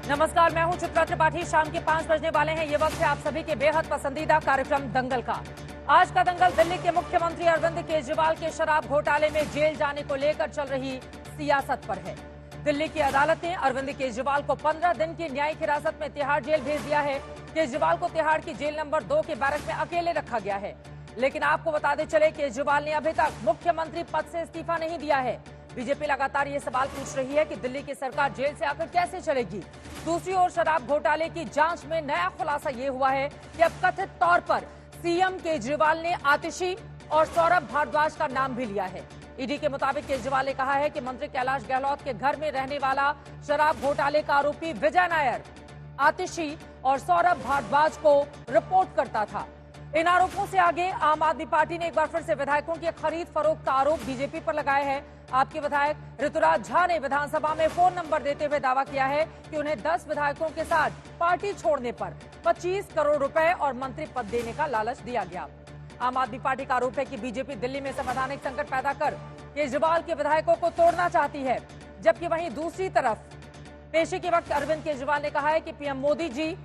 नमस्कार, मैं हूं चित्रा त्रिपाठी। शाम के 5 बजने वाले हैं। ये वक्त है आप सभी के बेहद पसंदीदा कार्यक्रम दंगल का। आज का दंगल दिल्ली के मुख्यमंत्री अरविंद केजरीवाल के शराब घोटाले में जेल जाने को लेकर चल रही सियासत पर है। दिल्ली की अदालत ने अरविंद केजरीवाल को 15 दिन की न्यायिक हिरासत में तिहाड़ जेल भेज दिया है। केजरीवाल को तिहाड़ की जेल नंबर 2 के बैरक में अकेले रखा गया है। लेकिन आपको बताते चले, केजरीवाल ने अभी तक मुख्यमंत्री पद से इस्तीफा नहीं दिया है। बीजेपी लगातार ये सवाल पूछ रही है कि दिल्ली की सरकार जेल से आकर कैसे चलेगी। दूसरी ओर शराब घोटाले की जांच में नया खुलासा ये हुआ है कि अब कथित तौर पर सीएम केजरीवाल ने आतिशी और सौरभ भारद्वाज का नाम भी लिया है। ईडी के मुताबिक केजरीवाल ने कहा है कि मंत्री कैलाश गहलोत के घर में रहने वाला शराब घोटाले का आरोपी विजय नायर आतिशी और सौरभ भारद्वाज को रिपोर्ट करता था। इन आरोपों से आगे आम आदमी पार्टी ने एक बार फिर से विधायकों की खरीद फरोख्त का आरोप बीजेपी पर लगाया है। आपके विधायक ऋतुराज झा ने विधानसभा में फोन नंबर देते हुए दावा किया है कि उन्हें 10 विधायकों के साथ पार्टी छोड़ने पर 25 करोड़ रुपए और मंत्री पद देने का लालच दिया गया। आम आदमी पार्टी का आरोप है कि बीजेपी दिल्ली में संवैधानिक संकट पैदा कर केजरीवाल के विधायकों को तोड़ना चाहती है, जबकि वहीं दूसरी तरफ पेशी के वक्त अरविंद केजरीवाल ने कहा है कि पीएम मोदी जी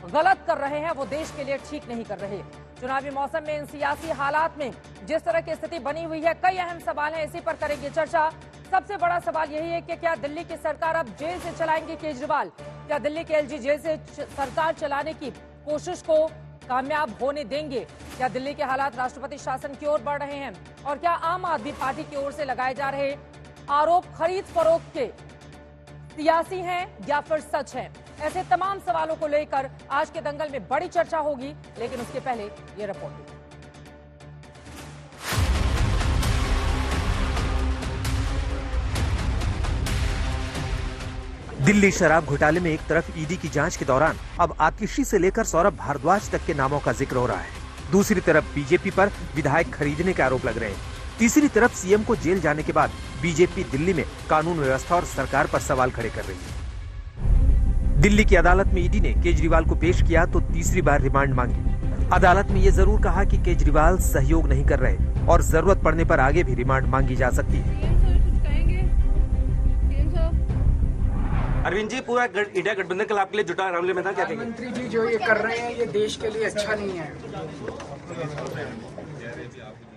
गलत कर रहे हैं, वो देश के लिए ठीक नहीं कर रहे। चुनावी मौसम में इन सियासी हालात में जिस तरह की स्थिति बनी हुई है, कई अहम सवाल हैं, इसी पर करेंगे चर्चा। सबसे बड़ा सवाल यही है कि क्या दिल्ली की सरकार अब जेल से चलाएंगे केजरीवाल? क्या दिल्ली के एलजी जेल से सरकार चलाने की कोशिश को कामयाब होने देंगे? क्या दिल्ली के हालात राष्ट्रपति शासन की ओर बढ़ रहे हैं? और क्या आम आदमी पार्टी की ओर से लगाए जा रहे आरोप खरीद फरोख्त के सियासी हैं या फिर सच है? ऐसे तमाम सवालों को लेकर आज के दंगल में बड़ी चर्चा होगी, लेकिन उसके पहले ये रिपोर्ट देखिए। दिल्ली शराब घोटाले में एक तरफ ईडी की जांच के दौरान अब आतिशी से लेकर सौरभ भारद्वाज तक के नामों का जिक्र हो रहा है। दूसरी तरफ बीजेपी पर विधायक खरीदने के आरोप लग रहे हैं। तीसरी तरफ सीएम को जेल जाने के बाद बीजेपी दिल्ली में कानून व्यवस्था और सरकार पर सवाल खड़े कर रही है। दिल्ली की अदालत में ईडी ने केजरीवाल को पेश किया तो तीसरी बार रिमांड मांगी। अदालत में ये जरूर कहा कि केजरीवाल सहयोग नहीं कर रहे और जरूरत पड़ने पर आगे भी रिमांड मांगी जा सकती है। अरविंद जी, पूरा इंडिया गठबंधन कल आपके लिए जुटा मामले में था, क्या कहेंगे? मंत्री जी जो ये कर रहे हैं ये देश के लिए अच्छा नहीं है।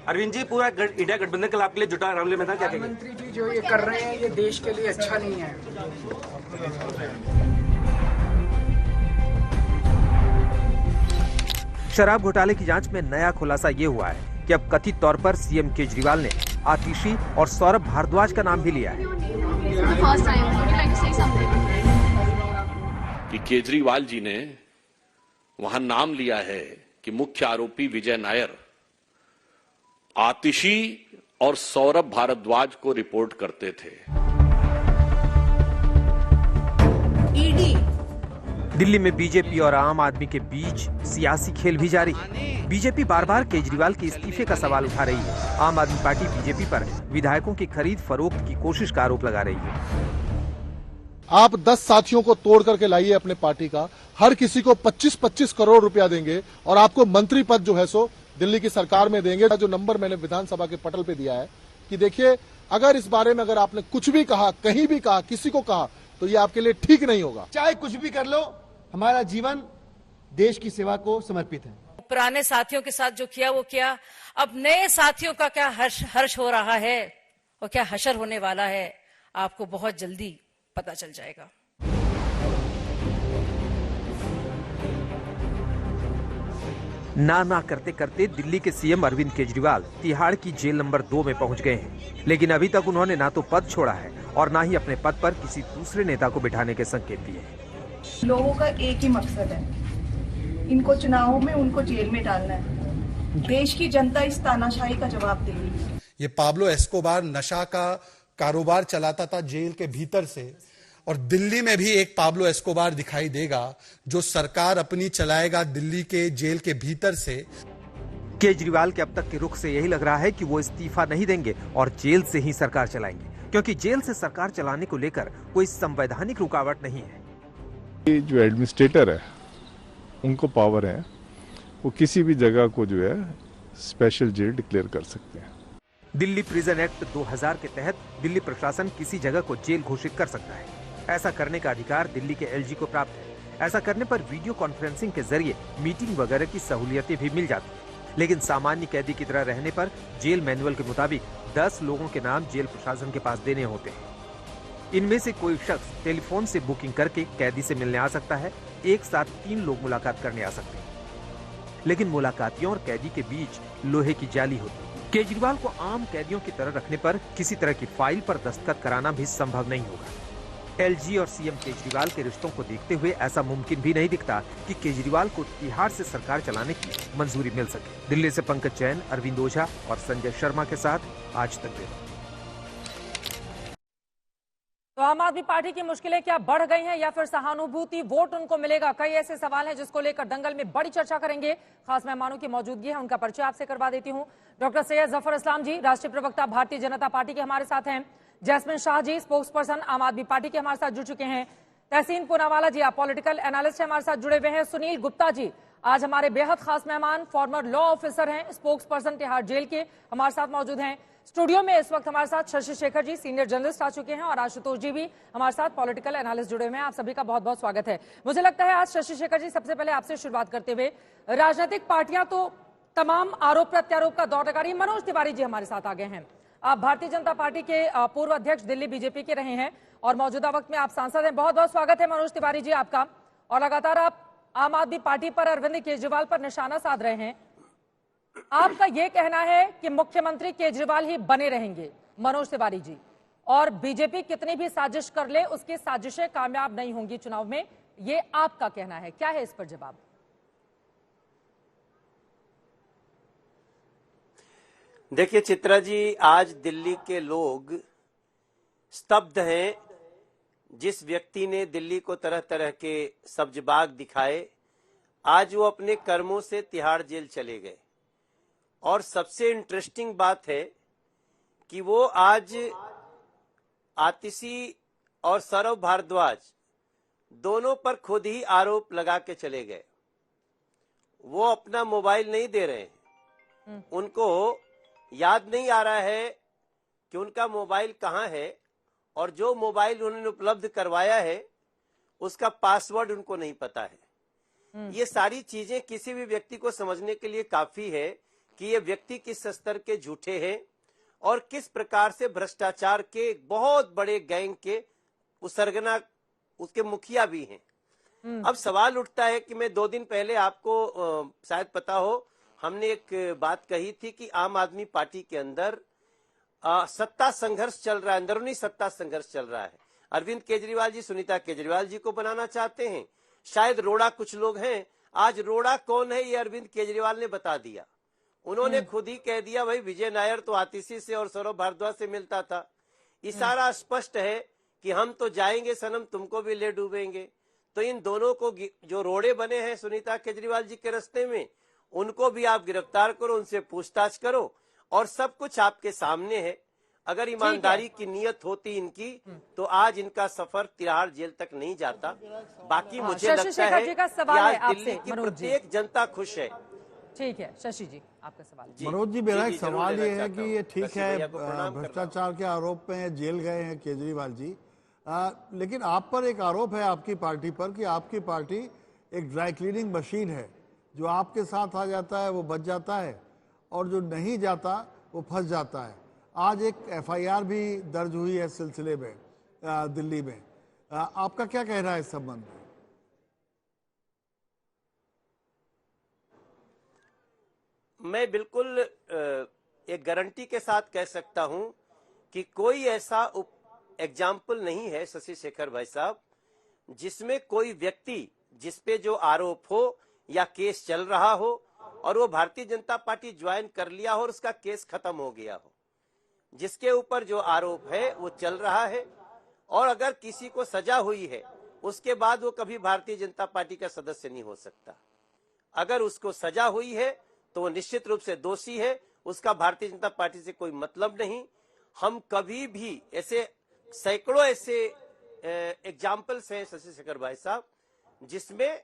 अरविंद जी, पूरा इंडिया गठबंधन कल आपके लिए जुटा मामले में था, क्या कहेंगे? मंत्री जी जो ये कर रहे हैं ये देश के लिए अच्छा नहीं है। शराब घोटाले की जांच में नया खुलासा ये हुआ है कि अब कथित तौर पर सीएम केजरीवाल ने आतिशी और सौरभ भारद्वाज का नाम भी लिया है। कि केजरीवाल जी ने वहां नाम लिया है कि मुख्य आरोपी विजय नायर आतिशी और सौरभ भारद्वाज को रिपोर्ट करते थे। ईडी दिल्ली में बीजेपी और आम आदमी के बीच सियासी खेल भी जारी है। बीजेपी बार बार केजरीवाल के इस्तीफे का सवाल उठा रही है। आम आदमी पार्टी बीजेपी पर विधायकों की खरीद फरोख्त की कोशिश का आरोप लगा रही है। आप 10 साथियों को तोड़ करके लाइए अपने पार्टी का, हर किसी को 25-25 करोड़ रुपया देंगे और आपको मंत्री पद जो है सो दिल्ली की सरकार में देंगे। जो नंबर मैंने विधानसभा के पटल पे दिया है कि देखिए, अगर इस बारे में अगर आपने कुछ भी कहा, कहीं भी कहा, किसी को कहा, तो ये आपके लिए ठीक नहीं होगा। चाहे कुछ भी कर लो, हमारा जीवन देश की सेवा को समर्पित है। पुराने साथियों के साथ जो किया वो किया, अब नए साथियों का क्या हर्ष हो रहा है और क्या हशर होने वाला है, आपको बहुत जल्दी पता चल जाएगा। ना करते करते दिल्ली के सीएम अरविंद केजरीवाल तिहाड़ की जेल नंबर 2 में पहुंच गए हैं, लेकिन अभी तक उन्होंने ना तो पद छोड़ा है और ना ही अपने पद पर किसी दूसरे नेता को बिठाने के संकेत दिए हैं। लोगों का एक ही मकसद है, इनको चुनावों में उनको जेल में डालना है। देश की जनता इस तानाशाही का जवाब देगी। ये पाब्लो एस्कोबार नशा का कारोबार चलाता था जेल के भीतर से, और दिल्ली में भी एक पाब्लो एस्कोबार दिखाई देगा जो सरकार अपनी चलाएगा दिल्ली के जेल के भीतर से। केजरीवाल के अब तक के रुख से यही लग रहा है कि वो इस्तीफा नहीं देंगे और जेल से ही सरकार चलाएंगे, क्योंकि जेल से सरकार चलाने को लेकर कोई संवैधानिक रुकावट नहीं है। जो एडमिनिस्ट्रेटर है उनको पावर है, वो किसी भी जगह को जो है स्पेशल जेल डिक्लेयर कर सकते हैं। दिल्ली प्रिजन एक्ट 2000 के तहत दिल्ली प्रशासन किसी जगह को जेल घोषित कर सकता है। ऐसा करने का अधिकार दिल्ली के एलजी को प्राप्त है। ऐसा करने पर वीडियो कॉन्फ्रेंसिंग के जरिए मीटिंग वगैरह की सहूलियतें भी मिल जाती है। लेकिन सामान्य कैदी की तरह रहने पर जेल मैनुअल के मुताबिक 10 लोगों के नाम जेल प्रशासन के पास देने होते हैं। इनमें से कोई शख्स टेलीफोन से बुकिंग करके कैदी से मिलने आ सकता है। एक साथ 3 लोग मुलाकात करने आ सकते हैं, लेकिन मुलाकातियों और कैदी के बीच लोहे की जाली होती है। केजरीवाल को आम कैदियों की तरह रखने पर किसी तरह की फाइल पर दस्तखत कराना भी संभव नहीं होगा। एलजी और सीएम केजरीवाल के रिश्तों को देखते हुए ऐसा मुमकिन भी नहीं दिखता कि केजरीवाल को तिहाड़ से सरकार चलाने की मंजूरी मिल सके। दिल्ली से पंकज जैन, अरविंद ओझा और संजय शर्मा के साथ आज तक ब्यूरो। तो आम आदमी पार्टी की मुश्किलें क्या बढ़ गई हैं या फिर सहानुभूति वोट उनको मिलेगा? कई ऐसे सवाल हैं जिसको लेकर दंगल में बड़ी चर्चा करेंगे। खास मेहमानों की मौजूदगी है, उनका परिचय आपसे करवा देती हूं। डॉक्टर सैयद जफर इस्लाम जी, राष्ट्रीय प्रवक्ता भारतीय जनता पार्टी के हमारे साथ हैं। Jasmine Shah ji, spokes person आम आदमी पार्टी के हमारे साथ जुड़ चुके हैं। तहसीन पूनावाला जी, आप पॉलिटिकल एनालिस्ट हमारे साथ जुड़े हुए हैं। सुनील गुप्ता जी आज हमारे बेहद खास मेहमान, फॉर्मर लॉ ऑफिसर हैं, स्पोक्स पर्सन तिहाड़ जेल के, हमारे साथ मौजूद हैं। स्टूडियो में इस वक्त हमारे साथ शशि शेखर जी, सीनियर जर्नलिस्ट आ चुके हैं, और आशुतोष जी भी हमारे साथ पॉलिटिकल एनालिस्ट जुड़े हुए हैं। आप सभी का बहुत बहुत स्वागत है। मुझे लगता है आज शशि शेखर जी, सबसे पहले आपसे शुरुआत करते हुए, राजनीतिक पार्टियां तो तमाम आरोप प्रत्यारोप का दौर लगा रही। मनोज तिवारी जी हमारे साथ आ गए हैं। आप भारतीय जनता पार्टी के पूर्व अध्यक्ष दिल्ली बीजेपी के रहे हैं और मौजूदा वक्त में आप सांसद हैं। बहुत बहुत स्वागत है मनोज तिवारी जी आपका। और लगातार आप आम आदमी पार्टी पर, अरविंद केजरीवाल पर निशाना साध रहे हैं। आपका यह कहना है कि मुख्यमंत्री केजरीवाल ही बने रहेंगे, मनोज तिवारी जी, और बीजेपी कितनी भी साजिश कर ले उसकी साजिशें कामयाब नहीं होंगी चुनाव में, ये आपका कहना है। क्या है इस पर जवाब? देखिए चित्रा जी, आज दिल्ली के लोग स्तब्ध हैं। जिस व्यक्ति ने दिल्ली को तरह तरह के सब्जबाग दिखाए, आज वो अपने कर्मों से तिहाड़ जेल चले गए। और सबसे इंटरेस्टिंग बात है कि वो आज आतिशी और सौरभ भारद्वाज दोनों पर खुद ही आरोप लगा के चले गए। वो अपना मोबाइल नहीं दे रहे हैं। उनको याद नहीं आ रहा है कि उनका मोबाइल कहाँ है, और जो मोबाइल उन्होंने उपलब्ध करवाया है उसका पासवर्ड उनको नहीं पता है। ये सारी चीजें किसी भी व्यक्ति को समझने के लिए काफी है कि ये व्यक्ति किस स्तर के झूठे हैं और किस प्रकार से भ्रष्टाचार के बहुत बड़े गैंग के सरगना उसके मुखिया भी हैं। अब सवाल उठता है कि मैं 2 दिन पहले आपको शायद पता हो, हमने एक बात कही थी कि आम आदमी पार्टी के अंदर सत्ता संघर्ष चल रहा है, अंदरूनी सत्ता संघर्ष चल रहा है। अरविंद केजरीवाल जी सुनीता केजरीवाल जी को बनाना चाहते हैं, शायद रोड़ा कुछ लोग हैं। आज रोड़ा कौन है ये अरविंद केजरीवाल ने बता दिया। उन्होंने खुद ही कह दिया, भाई विजय नायर तो आतिशी से और सौरभ भारद्वाज से मिलता था। इशारा स्पष्ट है कि हम तो जाएंगे सनम, तुमको भी ले डूबेंगे। तो इन दोनों को जो रोड़े बने हैं सुनीता केजरीवाल जी के रास्ते में, उनको भी आप गिरफ्तार करो, उनसे पूछताछ करो, और सब कुछ आपके सामने है। अगर ईमानदारी की नीयत होती इनकी तो आज इनका सफर तिहाड़ जेल तक नहीं जाता। बाकी मुझे लगता है कि आज दिल्ली की प्रत्येक जनता खुश है। ठीक है शशि जी, आपका सवाल। मनोज जी, मेरा एक सवाल ये है कि ये ठीक है भ्रष्टाचार के आरोप में जेल गए हैं केजरीवाल जी, लेकिन आप पर एक आरोप है आपकी पार्टी पर कि आपकी पार्टी एक ड्राई क्लीनिंग मशीन है। जो आपके साथ आ जाता है वो बच जाता है और जो नहीं जाता वो फंस जाता है। आज एक एफआईआर भी दर्ज हुई है इस सिलसिले में दिल्ली में। आपका क्या कहना है इस संबंध में? मैं बिल्कुल एक गारंटी के साथ कह सकता हूं कि कोई ऐसा एग्जाम्पल नहीं है शशि शेखर भाई साहब जिसमें कोई व्यक्ति जिस पे जो आरोप हो या केस चल रहा हो और वो भारतीय जनता पार्टी ज्वाइन कर लिया हो और उसका केस खत्म हो गया हो। जिसके ऊपर जो आरोप है वो चल रहा है, और अगर किसी को सजा हुई है उसके बाद वो कभी भारतीय जनता पार्टी का सदस्य नहीं हो सकता। अगर उसको सजा हुई है तो वो निश्चित रूप से दोषी है, उसका भारतीय जनता पार्टी से कोई मतलब नहीं। हम कभी भी ऐसे सैकड़ों ऐसे एग्जाम्पल्स हैं शशि शेखर भाई साहब जिसमें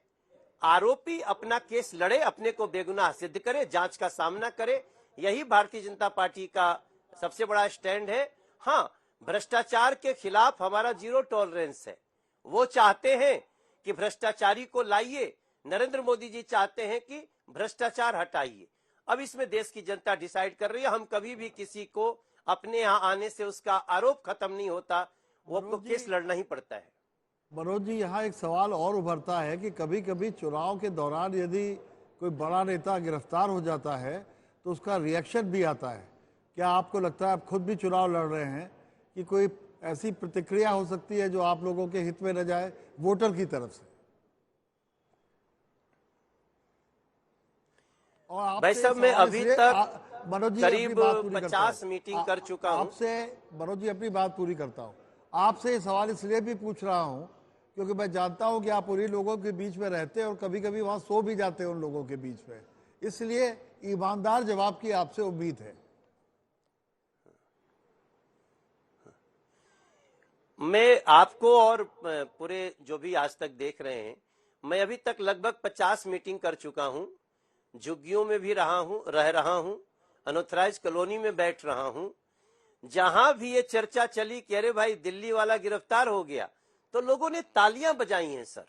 आरोपी अपना केस लड़े, अपने को बेगुनाह सिद्ध करे, जांच का सामना करे। यही भारतीय जनता पार्टी का सबसे बड़ा स्टैंड है। हाँ, भ्रष्टाचार के खिलाफ हमारा जीरो टॉलरेंस है, वो चाहते हैं कि भ्रष्टाचारी को लाइए, नरेंद्र मोदी जी चाहते हैं कि भ्रष्टाचार हटाइए। अब इसमें देश की जनता डिसाइड कर रही है। हम कभी भी किसी को अपने यहाँ आने से उसका आरोप खत्म नहीं होता, वो आपको केस लड़ना ही पड़ता है। मनोज जी, यहाँ एक सवाल और उभरता है कि कभी कभी चुनाव के दौरान यदि कोई बड़ा नेता गिरफ्तार हो जाता है तो उसका रिएक्शन भी आता है। क्या आपको लगता है, आप खुद भी चुनाव लड़ रहे हैं, कि कोई ऐसी प्रतिक्रिया हो सकती है जो आप लोगों के हित में न जाए वोटर की तरफ से? और भाई साहब, मैं अभी तक मनोज जी करीब 50 मीटिंग कर चुका हूं। आपसे मनोज जी अपनी बात पूरी करता हूं। आपसे ये सवाल इसलिए भी पूछ रहा हूं क्योंकि मैं जानता हूं कि आप उन्हीं लोगों के बीच में रहते हैं और कभी कभी वहां सो भी जाते हैं उन लोगों के बीच में, इसलिए ईमानदार जवाब की आपसे उम्मीद है। मैं आपको और पूरे जो भी आज तक देख रहे हैं, मैं अभी तक लगभग 50 मीटिंग कर चुका हूं। झुग्गियों में भी रह रहा हूं, अनऑथराइज कॉलोनी में बैठ रहा हूं। जहां भी ये चर्चा चली कि अरे भाई दिल्ली वाला गिरफ्तार हो गया, तो लोगों ने तालियां बजाई हैं सर।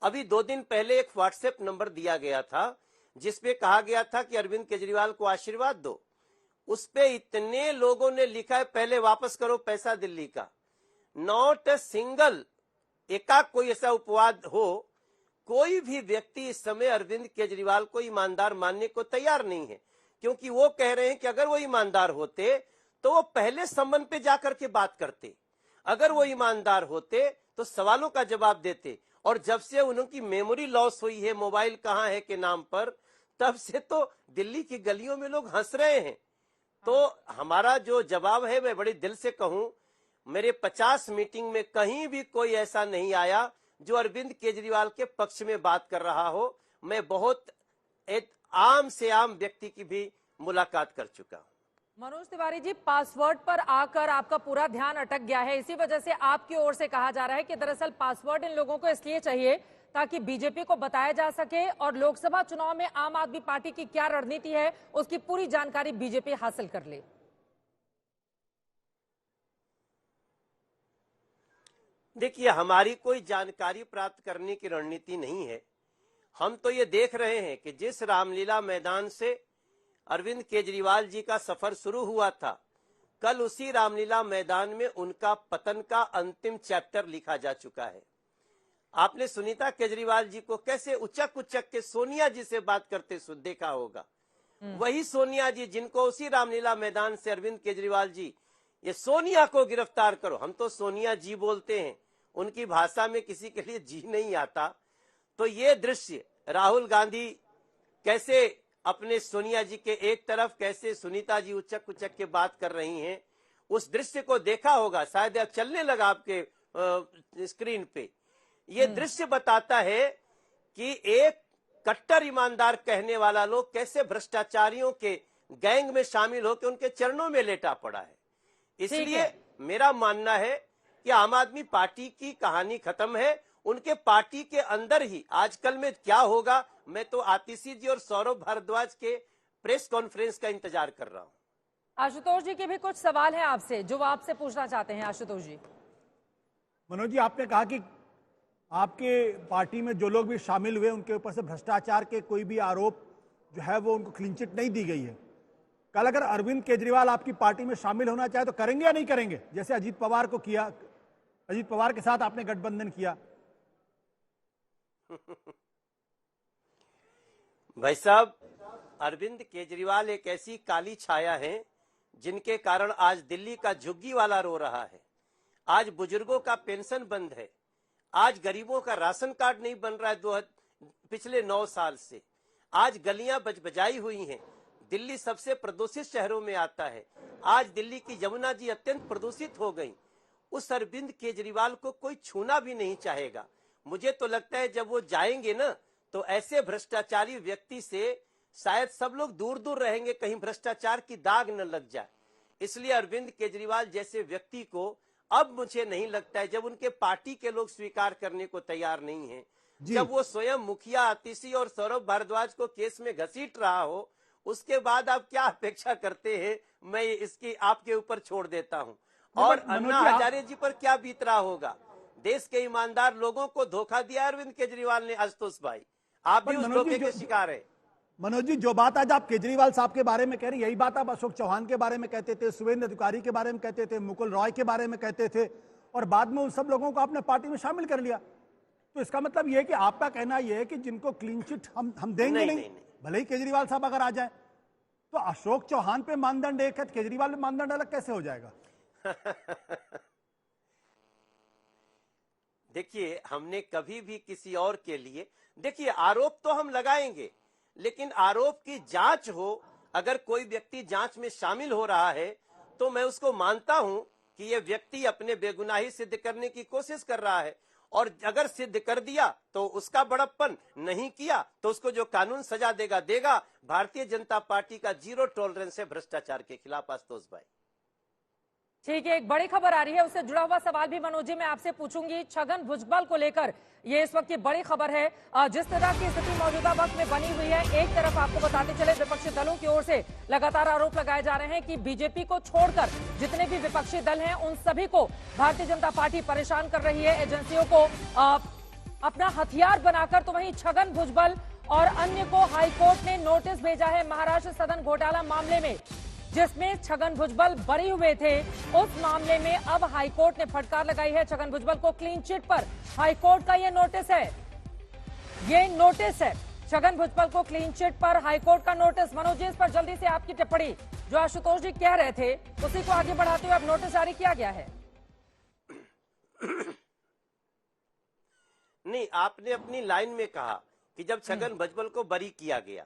अभी 2 दिन पहले एक व्हाट्सएप नंबर दिया गया था जिसपे कहा गया था कि अरविंद केजरीवाल को आशीर्वाद दो। उस पे इतने लोगों ने लिखा है पहले वापस करो पैसा दिल्ली का। नॉट अ सिंगल, एकाक कोई ऐसा उपवाद हो, कोई भी व्यक्ति इस समय अरविंद केजरीवाल को ईमानदार मानने को तैयार नहीं है, क्योंकि वो कह रहे हैं कि अगर वो ईमानदार होते तो वो पहले समन पे जाकर के बात करते, अगर वो ईमानदार होते तो सवालों का जवाब देते। और जब से उनकी मेमोरी लॉस हुई है मोबाइल कहां है के नाम पर, तब से तो दिल्ली की गलियों में लोग हंस रहे हैं। तो हमारा जो जवाब है, मैं बड़े दिल से कहूं, मेरे 50 मीटिंग में कहीं भी कोई ऐसा नहीं आया जो अरविंद केजरीवाल के पक्ष में बात कर रहा हो। मैं बहुत एक आम से आम व्यक्ति की भी मुलाकात कर चुका हूं। मनोज तिवारी जी, पासवर्ड पर आकर आपका पूरा ध्यान अटक गया है। इसी वजह से आपकी ओर से कहा जा रहा है कि दरअसल पासवर्ड इन लोगों को इसलिए चाहिए ताकि बीजेपी को बताया जा सके और लोकसभा चुनाव में आम आदमी पार्टी की क्या रणनीति है उसकी पूरी जानकारी बीजेपी हासिल कर ले। देखिए, हमारी कोई जानकारी प्राप्त करने की रणनीति नहीं है। हम तो ये देख रहे हैं कि जिस रामलीला मैदान से अरविंद केजरीवाल जी का सफर शुरू हुआ था, कल उसी रामलीला मैदान में उनका पतन का अंतिम चैप्टर लिखा जा चुका है। आपने सुनीता केजरीवाल जी को कैसे उचक उचक के सोनिया जी से बात करते देखा होगा। वही सोनिया जी जिनको उसी रामलीला मैदान से अरविंद केजरीवाल जी, ये सोनिया को गिरफ्तार करो, हम तो सोनिया जी बोलते हैं, उनकी भाषा में किसी के लिए जी नहीं आता। तो ये दृश्य, राहुल गांधी कैसे अपने सोनिया जी के एक तरफ, कैसे सुनीता जी उचक उचक के बात कर रही हैं, उस दृश्य को देखा होगा, शायद अब चलने लगा आपके स्क्रीन पे। ये दृश्य बताता है कि एक कट्टर ईमानदार कहने वाला लोग कैसे भ्रष्टाचारियों के गैंग में शामिल होकर उनके चरणों में लेटा पड़ा है। इसलिए मेरा मानना है कि आम आदमी पार्टी की कहानी खत्म है। उनके पार्टी के अंदर ही आजकल में क्या होगा, मैं तो आतिशी जी और सौरभ भारद्वाज के प्रेस कॉन्फ्रेंस का इंतजार कर रहा हूं। आशुतोष जी के भी कुछ सवाल हैं आपसे जो वो आपसे पूछना चाहते हैं। आशुतोष जी। मनोज जी, आपने कहा कि आपके पार्टी में जो लोग भी शामिल हुए उनके ऊपर से भ्रष्टाचार के कोई भी आरोप जो है वो उनको क्लीन चिट नहीं दी गई है। कल अगर अरविंद केजरीवाल आपकी पार्टी में शामिल होना चाहे तो करेंगे या नहीं करेंगे, जैसे अजीत पवार को किया, अजीत पवार के साथ आपने गठबंधन किया? भाई साहब, अरविंद केजरीवाल एक ऐसी काली छाया है जिनके कारण आज दिल्ली का झुग्गी वाला रो रहा है, आज बुजुर्गों का पेंशन बंद है, आज गरीबों का राशन कार्ड नहीं बन रहा है पिछले 9 साल से, आज गलियां बजबजाई हुई हैं, दिल्ली सबसे प्रदूषित शहरों में आता है, आज दिल्ली की यमुना जी अत्यंत प्रदूषित हो गई। उस अरविंद केजरीवाल को कोई छूना भी नहीं चाहेगा। मुझे तो लगता है जब वो जाएंगे ना, तो ऐसे भ्रष्टाचारी व्यक्ति से शायद सब लोग दूर दूर रहेंगे, कहीं भ्रष्टाचार की दाग न लग जाए। इसलिए अरविंद केजरीवाल जैसे व्यक्ति को अब मुझे नहीं लगता है, जब उनके पार्टी के लोग स्वीकार करने को तैयार नहीं है, जब वो स्वयं मुखिया आतिशी और सौरभ भारद्वाज को केस में घसीट रहा हो, उसके बाद आप क्या अपेक्षा करते हैं, मैं इसकी आपके ऊपर छोड़ देता हूं। और अन्ना हजारे जी पर क्या बीत रहा होगा, देश के ईमानदार लोगों को धोखा दिया अरविंद केजरीवाल ने। आशुतोष भाई, आप भी उस धोखे के शिकार है। मनोज जी, जो बात आज आप केजरीवाल साहब के बारे में कह रहे हैं, यही बात आप अशोक चौहान के बारे में कहते थे, शुभेंदु अधिकारी के बारे में कहते थे, मुकुल रॉय के बारे में कहते थे, और बाद में उन सब लोगों को आपने पार्टी में शामिल कर लिया। तो इसका मतलब यह है कि आपका कहना यह है कि जिनको क्लीन चिट हम देंगे नहीं, भले ही केजरीवाल साहब अगर आ जाए, तो अशोक चौहान पे मानदंड एक है, केजरीवाल पे मानदंड अलग कैसे हो जाएगा? देखिए, हमने कभी भी किसी और के लिए, देखिए आरोप तो हम लगाएंगे, लेकिन आरोप की जांच हो। अगर कोई व्यक्ति जांच में शामिल हो रहा है तो मैं उसको मानता हूं कि यह व्यक्ति अपने बेगुनाही सिद्ध करने की कोशिश कर रहा है, और अगर सिद्ध कर दिया तो उसका बड़प्पन, नहीं किया तो उसको जो कानून सजा देगा देगा। भारतीय जनता पार्टी का जीरो टॉलरेंस है भ्रष्टाचार के खिलाफ। आशुतोष भाई, ठीक है, एक बड़ी खबर आ रही है, उससे जुड़ा हुआ सवाल भी मनोज जी मैं आपसे पूछूंगी। छगन भुजबल को लेकर ये इस वक्त की बड़ी खबर है। जिस तरह की स्थिति मौजूदा वक्त में बनी हुई है, एक तरफ आपको बताते चले विपक्षी दलों की ओर से लगातार आरोप लगाए जा रहे हैं कि बीजेपी को छोड़कर जितने भी विपक्षी दल हैं उन सभी को भारतीय जनता पार्टी परेशान कर रही है, एजेंसियों को अपना हथियार बनाकर। तो वहीं छगन भुजबल और अन्य को हाईकोर्ट ने नोटिस भेजा है महाराष्ट्र सदन घोटाला मामले में, जिसमें छगन भुजबल बरी हुए थे। उस मामले में अब हाईकोर्ट ने फटकार लगाई है छगन भुजबल को क्लीन चिट पर। हाईकोर्ट का ये नोटिस है, छगन भुजबल को क्लीन चिट पर हाईकोर्ट का नोटिस। मनोज जी, इस पर जल्दी से आपकी टिप्पणी, जो आशुतोष जी कह रहे थे उसी को आगे बढ़ाते हुए अब नोटिस जारी किया गया है। नहीं, आपने अपनी लाइन में कहा कि जब छगन भुजबल को बरी किया गया,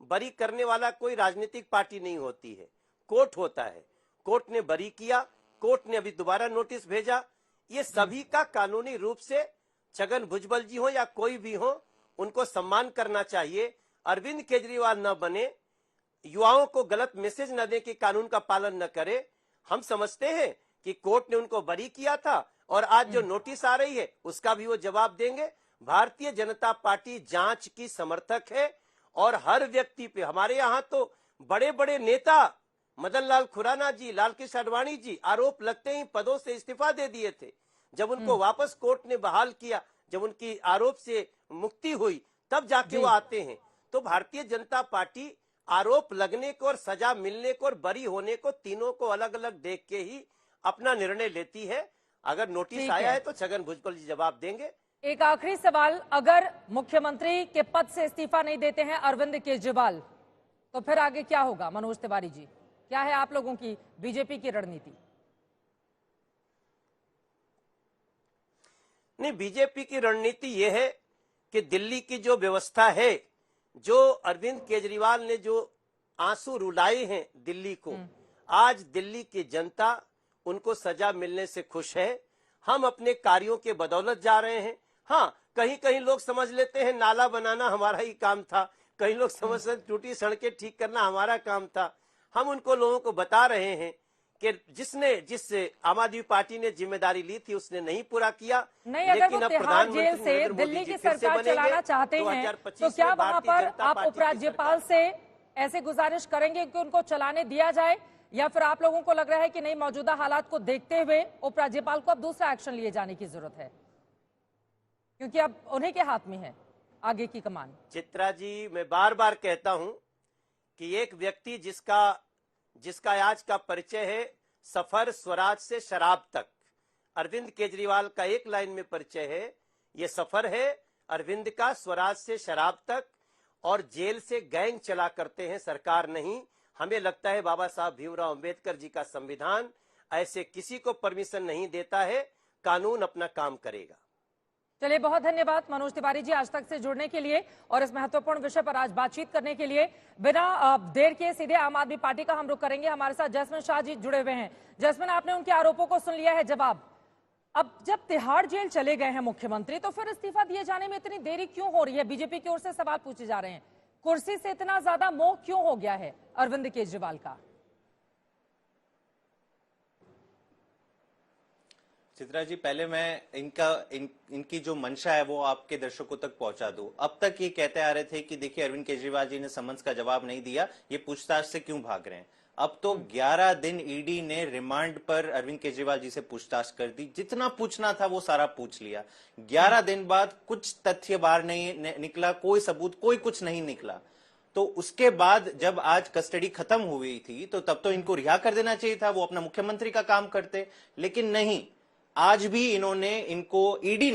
बरी करने वाला कोई राजनीतिक पार्टी नहीं होती है, कोर्ट होता है। कोर्ट ने बरी किया, कोर्ट ने अभी दोबारा नोटिस भेजा। ये सभी का कानूनी रूप से, छगन भुजबल जी हो या कोई भी हो, उनको सम्मान करना चाहिए। अरविंद केजरीवाल न बने, युवाओं को गलत मैसेज न दे कि कानून का पालन न करे। हम समझते हैं कि कोर्ट ने उनको बरी किया था, और आज जो नोटिस आ रही है उसका भी वो जवाब देंगे। भारतीय जनता पार्टी जांच की समर्थक है, और हर व्यक्ति पे, हमारे यहाँ तो बड़े बड़े नेता मदन लाल खुराना जी, लाल कृष्ण आडवाणी जी, आरोप लगते ही पदों से इस्तीफा दे दिए थे। जब उनको वापस कोर्ट ने बहाल किया, जब उनकी आरोप से मुक्ति हुई, तब जाके वो आते हैं। तो भारतीय जनता पार्टी आरोप लगने को और सजा मिलने को और बरी होने को, तीनों को अलग अलग देख के ही अपना निर्णय लेती है। अगर नोटिस आया है तो छगन भुजबल जी जवाब देंगे। एक आखिरी सवाल, अगर मुख्यमंत्री के पद से इस्तीफा नहीं देते हैं अरविंद केजरीवाल, तो फिर आगे क्या होगा? मनोज तिवारी जी, क्या है आप लोगों की, बीजेपी की रणनीति? नहीं, बीजेपी की रणनीति यह है कि दिल्ली की जो व्यवस्था है, जो अरविंद केजरीवाल ने जो आंसू रुलाए हैं दिल्ली को, आज दिल्ली की जनता उनको सजा मिलने से खुश है। हम अपने कार्यों के बदौलत जा रहे हैं। हाँ, कहीं कहीं लोग समझ लेते हैं नाला बनाना हमारा ही काम था, कहीं लोग समझते हैं टूटी सड़कें ठीक करना हमारा काम था। हम उनको लोगों को बता रहे हैं कि जिस आम आदमी पार्टी ने जिम्मेदारी ली थी उसने नहीं पूरा किया। नहीं, अगर वो तिहाड़ जेल से दिल्ली की सरकार चलाना चाहते हैं तो क्या वहां पर आप उपराज्यपाल से ऐसे गुजारिश करेंगे कि उनको चलाने दिया जाए, या फिर आप लोगों को लग रहा है कि नहीं, मौजूदा हालात को देखते हुए उपराज्यपाल को अब दूसरा एक्शन लिए जाने की जरूरत है, क्योंकि अब उन्हीं के हाथ में है आगे की कमान? चित्रा जी, मैं बार बार कहता हूं कि एक व्यक्ति जिसका आज का परिचय है सफर स्वराज से शराब तक, अरविंद केजरीवाल का एक लाइन में परिचय है, ये सफर है अरविंद का स्वराज से शराब तक, और जेल से गैंग चला करते हैं, सरकार नहीं। हमें लगता है बाबा साहब भीमराव अंबेडकर जी का संविधान ऐसे किसी को परमिशन नहीं देता है, कानून अपना काम करेगा। चलिए, बहुत धन्यवाद मनोज तिवारी जी आज तक से जुड़ने के लिए और इस महत्वपूर्ण विषय पर आज बातचीत करने के लिए। बिना देर के सीधे आम आदमी पार्टी का हम रुख करेंगे। हमारे साथ जैस्मिन शाह जी जुड़े हुए हैं। जैस्मिन, आपने उनके आरोपों को सुन लिया है जवाब। अब जब तिहाड़ जेल चले गए हैं मुख्यमंत्री, तो फिर इस्तीफा दिए जाने में इतनी देरी क्यों हो रही है? बीजेपी की ओर से सवाल पूछे जा रहे हैं, कुर्सी से इतना ज्यादा मोह क्यों हो गया है अरविंद केजरीवाल का? चित्रा जी, पहले मैं इनकी जो मंशा है वो आपके दर्शकों तक पहुंचा दूं। अब तक ये कहते आ रहे थे कि देखिए अरविंद केजरीवाल जी ने समन्स का जवाब नहीं दिया, ये पूछताछ से क्यों भाग रहे हैं। अब तो 11 दिन ईडी ने रिमांड पर अरविंद केजरीवाल जी से पूछताछ कर दी, जितना पूछना था वो सारा पूछ लिया। 11 दिन बाद कुछ तथ्य बाहर नहीं निकला, कोई सबूत, कोई कुछ नहीं निकला। तो उसके बाद जब आज कस्टडी खत्म हुई थी तो तब तो इनको रिहा कर देना चाहिए था, वो अपना मुख्यमंत्री का काम करते, लेकिन नहीं। आज भी इनको ईडी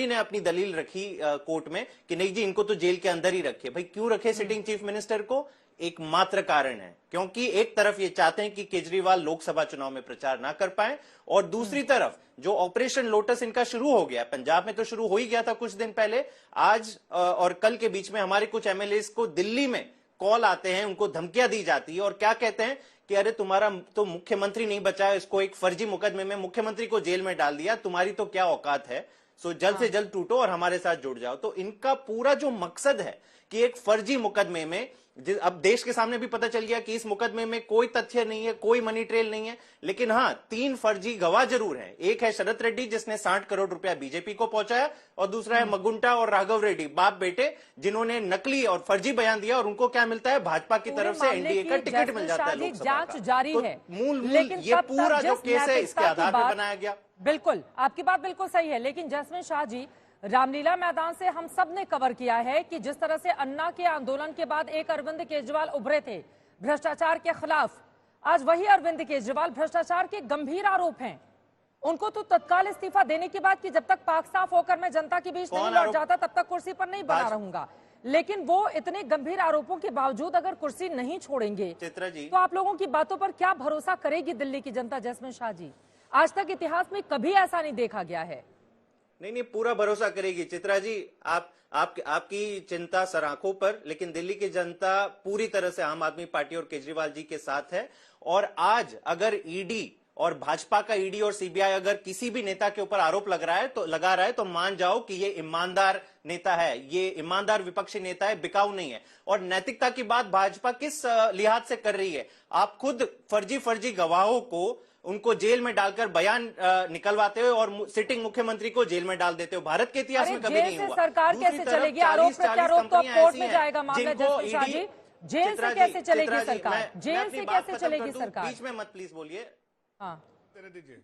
ने अपनी दलील रखी कोर्ट में कि नहीं जी, इनको तो जेल के अंदर ही रखे। भाई क्यों रखे सिटिंग चीफ मिनिस्टर को? एकमात्र कारण है क्योंकि एक तरफ ये चाहते हैं कि केजरीवाल लोकसभा चुनाव में प्रचार ना कर पाए, और दूसरी तरफ जो ऑपरेशन लोटस इनका शुरू हो गया, पंजाब में तो शुरू हो ही गया था कुछ दिन पहले, आज और कल के बीच में हमारे कुछ एमएलए को दिल्ली में कॉल आते हैं, उनको धमकियां दी जाती है और क्या कहते हैं कि अरे तुम्हारा तो मुख्यमंत्री नहीं बचा, इसको एक फर्जी मुकदमे में मुख्यमंत्री को जेल में डाल दिया, तुम्हारी तो क्या औकात है, सो जल्द से जल्द टूटो और हमारे साथ जुड़ जाओ। तो इनका पूरा जो मकसद है कि एक फर्जी मुकदमे में, अब देश के सामने भी पता चल गया कि इस मुकदमे में कोई तथ्य नहीं है, कोई मनी ट्रेल नहीं है, लेकिन हाँ 3 फर्जी गवाह जरूर हैं। एक है शरद रेड्डी जिसने 60 करोड़ रुपया बीजेपी को पहुंचाया, और दूसरा है मगुंटा और राघव रेड्डी, बाप बेटे, जिन्होंने नकली और फर्जी बयान दिया, और उनको क्या मिलता है? भाजपा की तरफ से एनडीए का टिकट मिल जाता है लोकसभा का। जारी है, लेकिन ये पूरा जो केस है इसके आधार पर बनाया गया। बिल्कुल, आपकी बात बिल्कुल सही है, लेकिन जैस्मिन शाह जी, रामलीला मैदान से हम सब ने कवर किया है कि जिस तरह से अन्ना के आंदोलन के बाद एक अरविंद केजरीवाल उभरे थे भ्रष्टाचार के खिलाफ, आज वही अरविंद केजरीवाल भ्रष्टाचार के गंभीर आरोप हैं। उनको तो तत्काल इस्तीफा देने की बात कि जब तक पाक साफ होकर मैं जनता के बीच नहीं लौट जाता तब तक कुर्सी पर नहीं बना रहूंगा, लेकिन वो इतने गंभीर आरोपों के बावजूद अगर कुर्सी नहीं छोड़ेंगे चित्रा जी, तो आप लोगों की बातों पर क्या भरोसा करेगी दिल्ली की जनता? जैस्मिन शाह जी, आज तक इतिहास में कभी ऐसा नहीं देखा गया है। नहीं, पूरा भरोसा करेगी चित्रा जी। आपकी चिंता सराखों पर, लेकिन दिल्ली की जनता पूरी तरह से आम आदमी पार्टी और केजरीवाल जी के साथ है। और आज अगर ईडी और भाजपा का ईडी और सीबीआई अगर किसी भी नेता के ऊपर आरोप लगा रहा है तो मान जाओ कि ये ईमानदार नेता है, ये ईमानदार विपक्षी नेता है, बिकाऊ नहीं है। और नैतिकता की बात भाजपा किस लिहाज से कर रही है? आप खुद फर्जी गवाहों को उनको जेल में डालकर बयान निकलवाते हो और सिटिंग मुख्यमंत्री को जेल में डाल देते हो। भारत के इतिहास में कभी नहीं हुआ। सरकार कैसे चलेगी? आरोप प्रत्यारोप तो कोर्ट में जाएगा मामला। जैस्मिन शाह जी, जेल से कैसे चलेगी सरकार? जेल से कैसे चलेगी सरकार? बीच में मत प्लीज बोलिए। हाँ दीजिए,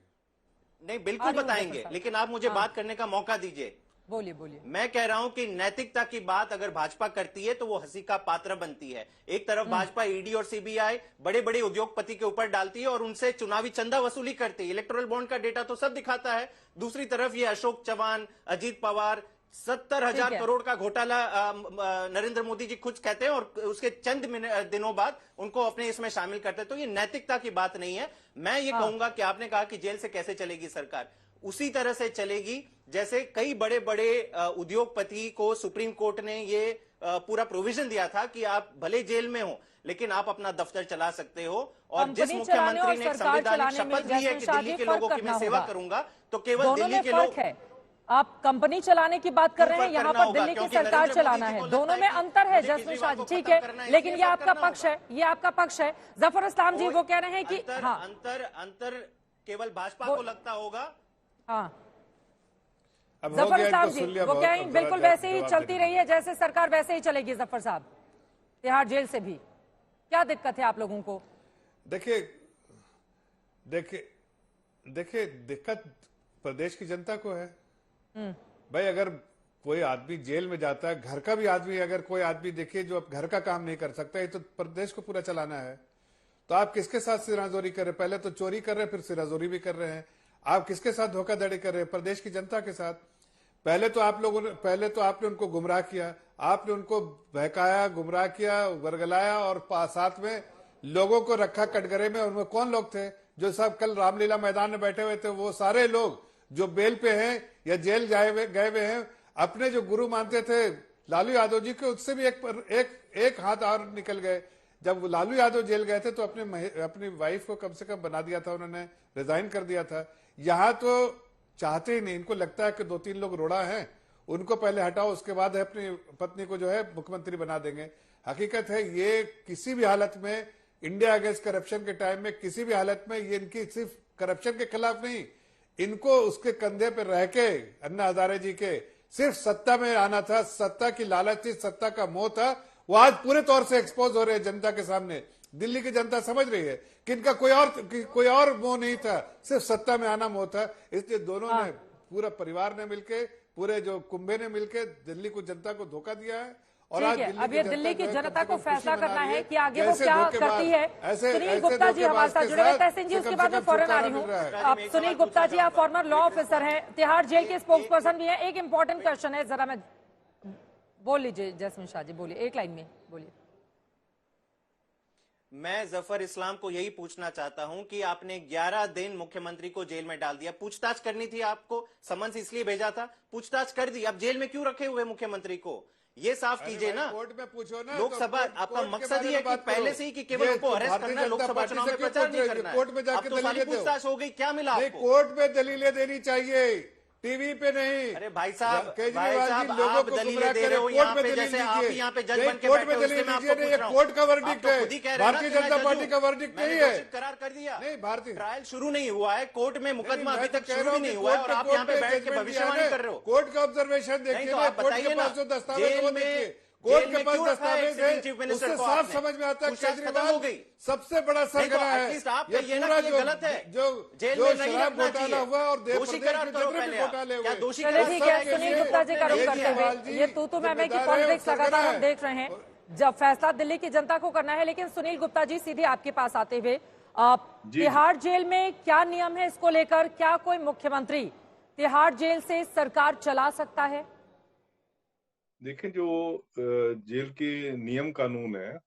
नहीं बिल्कुल बताएंगे, लेकिन आप मुझे बात करने का मौका दीजिए। बोलिए। मैं कह रहा हूं कि नैतिकता की बात अगर भाजपा करती है तो वो हंसी का पात्र बनती है। एक तरफ भाजपा ईडी और सीबीआई बड़े बड़े उद्योगपति के ऊपर डालती है और उनसे चुनावी चंदा वसूली करती है, इलेक्टोरल बॉन्ड का डेटा तो सब दिखाता है। दूसरी तरफ ये अशोक चव्हाण, अजीत पवार, 70,000 करोड़ का घोटाला नरेंद्र मोदी जी खुद कहते हैं और उसके चंद दिनों बाद उनको अपने इसमें शामिल करते हैं। तो ये नैतिकता की बात नहीं है। मैं ये कहूंगा कि आपने कहा कि जेल से कैसे चलेगी सरकार, उसी तरह से चलेगी जैसे कई बड़े बड़े उद्योगपति को सुप्रीम कोर्ट ने ये पूरा प्रोविजन दिया था कि आप भले जेल में हो लेकिन आप अपना दफ्तर चला सकते हो। और जिस मुख्यमंत्री ने संवैधानिक शपथ ली है कि दिल्ली के लोगों की मैं सेवा करूंगा, तो केवल दिल्ली के लोग। आप कंपनी चलाने की बात कर रहे हैं, यहाँ पर दिल्ली की सरकार चलाना है, दोनों में अंतर है। जैस्मिन शाह जी, ठीक है, लेकिन ये आपका पक्ष है, ये आपका पक्ष है। जफर इस्लाम जी वो कह रहे हैं कि हाँ अंतर केवल भाजपा को लगता होगा। हाँ जफर इस्लाम जी वो कहें बिल्कुल वैसे ही चलती रही है जैसे सरकार वैसे ही चलेगी। जफर साहब, तिहाड़ जेल से भी क्या दिक्कत है आप लोगों को? देखिए दिक्कत प्रदेश की जनता को है भाई। अगर कोई आदमी जेल में जाता है, घर का भी आदमी, अगर कोई आदमी देखिए जो अब घर का काम नहीं कर सकता, ये तो प्रदेश को पूरा चलाना है, तो आप किसके साथ सिराजोरी कर रहे हैं? पहले तो चोरी कर रहे हैं, फिर सिराजोरी भी कर रहे हैं। आप किसके साथ धोखाधड़ी कर रहे हैं? प्रदेश की जनता के साथ। पहले तो आपने उनको गुमराह किया, आपने उनको बहकाया, गुमराह किया, वर्गलाया और साथ में लोगों को रखा कटघरे में। उनमें कौन लोग थे जो सब कल रामलीला मैदान में बैठे हुए थे? वो सारे लोग जो बेल पे हैं या जेल गए हुए हैं, अपने जो गुरु मानते थे लालू यादव जी के, उससे भी एक हाथ और निकल गए। जब लालू यादव जेल गए थे तो अपनी वाइफ को कम से कम बना दिया था, उन्होंने रिजाइन कर दिया था। यहाँ तो चाहते ही नहीं, इनको लगता है कि 2-3 लोग रोड़ा हैं, उनको पहले हटाओ, उसके बाद अपनी पत्नी को जो है मुख्यमंत्री बना देंगे। हकीकत है ये किसी भी हालत में इंडिया अगेंस्ट करप्शन के टाइम में किसी भी हालत में ये इनकी सिर्फ करप्शन के खिलाफ नहीं, इनको उसके कंधे पर रह के अन्ना हजारे जी के सिर्फ सत्ता में आना था, सत्ता की लालच थी, सत्ता का मोह था। वो आज पूरे तौर से एक्सपोज हो रहे हैं जनता के सामने। दिल्ली की जनता समझ रही है कि इनका कोई और मोह नहीं था, सिर्फ सत्ता में आना मोह था। इसलिए दोनों ने, पूरा परिवार ने मिलके, पूरे जो कुंभे ने मिलके दिल्ली को जनता को धोखा दिया है। और आज अब ये दिल्ली की जनता को फैसला करना है कि आगे वो क्या करती है। सुनील गुप्ता जी हमारे साथ जुड़े हुए। तहसीन जी, उसके बाद में फौरन आ रही हूँ। अब सुनील गुप्ता जी, आप फॉर्मर लॉ ऑफिसर हैं, तिहाड़ जेल के स्पोक्स पर्सन भी हैं। एक इंपॉर्टेंट क्वेश्चन है, जरा मैं बोल लीजिए जैस्मिन शाह जी, बोलिए, एक लाइन में बोलिए। मैं जफर इस्लाम को यही पूछना चाहता हूं कि आपने 11 दिन मुख्यमंत्री को जेल में डाल दिया। पूछताछ करनी थी, आपको समन्स इसलिए भेजा था, पूछताछ कर दी, अब जेल में क्यों रखे हुए मुख्यमंत्री को? ये साफ कीजिए ना। कोर्ट में पूछो ना। लोकसभा आपका मकसद ही है कि पहले से ही कि केवल उनको अरेस्ट करना है, लोकसभा चुनाव में प्रचार नहीं करना है। कोर्ट में जाके दलीलें दो। पूछताछ हो गई, क्या मिला आपको? कोर्ट में दलीलें देनी चाहिए, टीवी पे नहीं। अरे भाई साहब, केजरीवाल जी लोगों आप को दलीलें दे रहे हो यहाँ पे, जैसे आप यहाँ पे जज बन के बैठे हो, इसलिए मैं आपको पूछ रहा हूँ। कोर्ट का वर्डिक्ट है, भारतीय जनता मैं पार्टी का वर्डिक्ट नहीं है। करार कर दिया, नहीं, भारतीय ट्रायल शुरू नहीं हुआ है, कोर्ट में मुकदमा अभी तक शुरू नहीं हुआ है, और आप यहाँ पे बैठ के भविष्यवाणी कर रहे हो। कोर्ट का ऑब्जर्वेशन देखिए, कोर्ट के पास जो दस्तावेज वो देखिए, कोर्ट के पास दस्तावेज है, उससे साफ समझ में आता है केजरीवाल सबसे बड़ा सरगना है। ये पूरा जो गलत है, जो शराब घोटाला हुआ और दोषी करार करो पहले, घोटाले हुए। चलिए ठीक है, सुनील गुप्ता जी का रुख करते हुए, ये तू मैं की पॉलिटिक्स लगातार हम देख रहे हैं। जब फैसला दिल्ली की जनता को करना है, लेकिन सुनील गुप्ता जी सीधे आपके पास आते हुए, तिहाड़ जेल में क्या नियम है इसको लेकर? क्या कोई मुख्यमंत्री तिहाड़ जेल से सरकार चला सकता है? देखें, जो जेल के नियम कानून है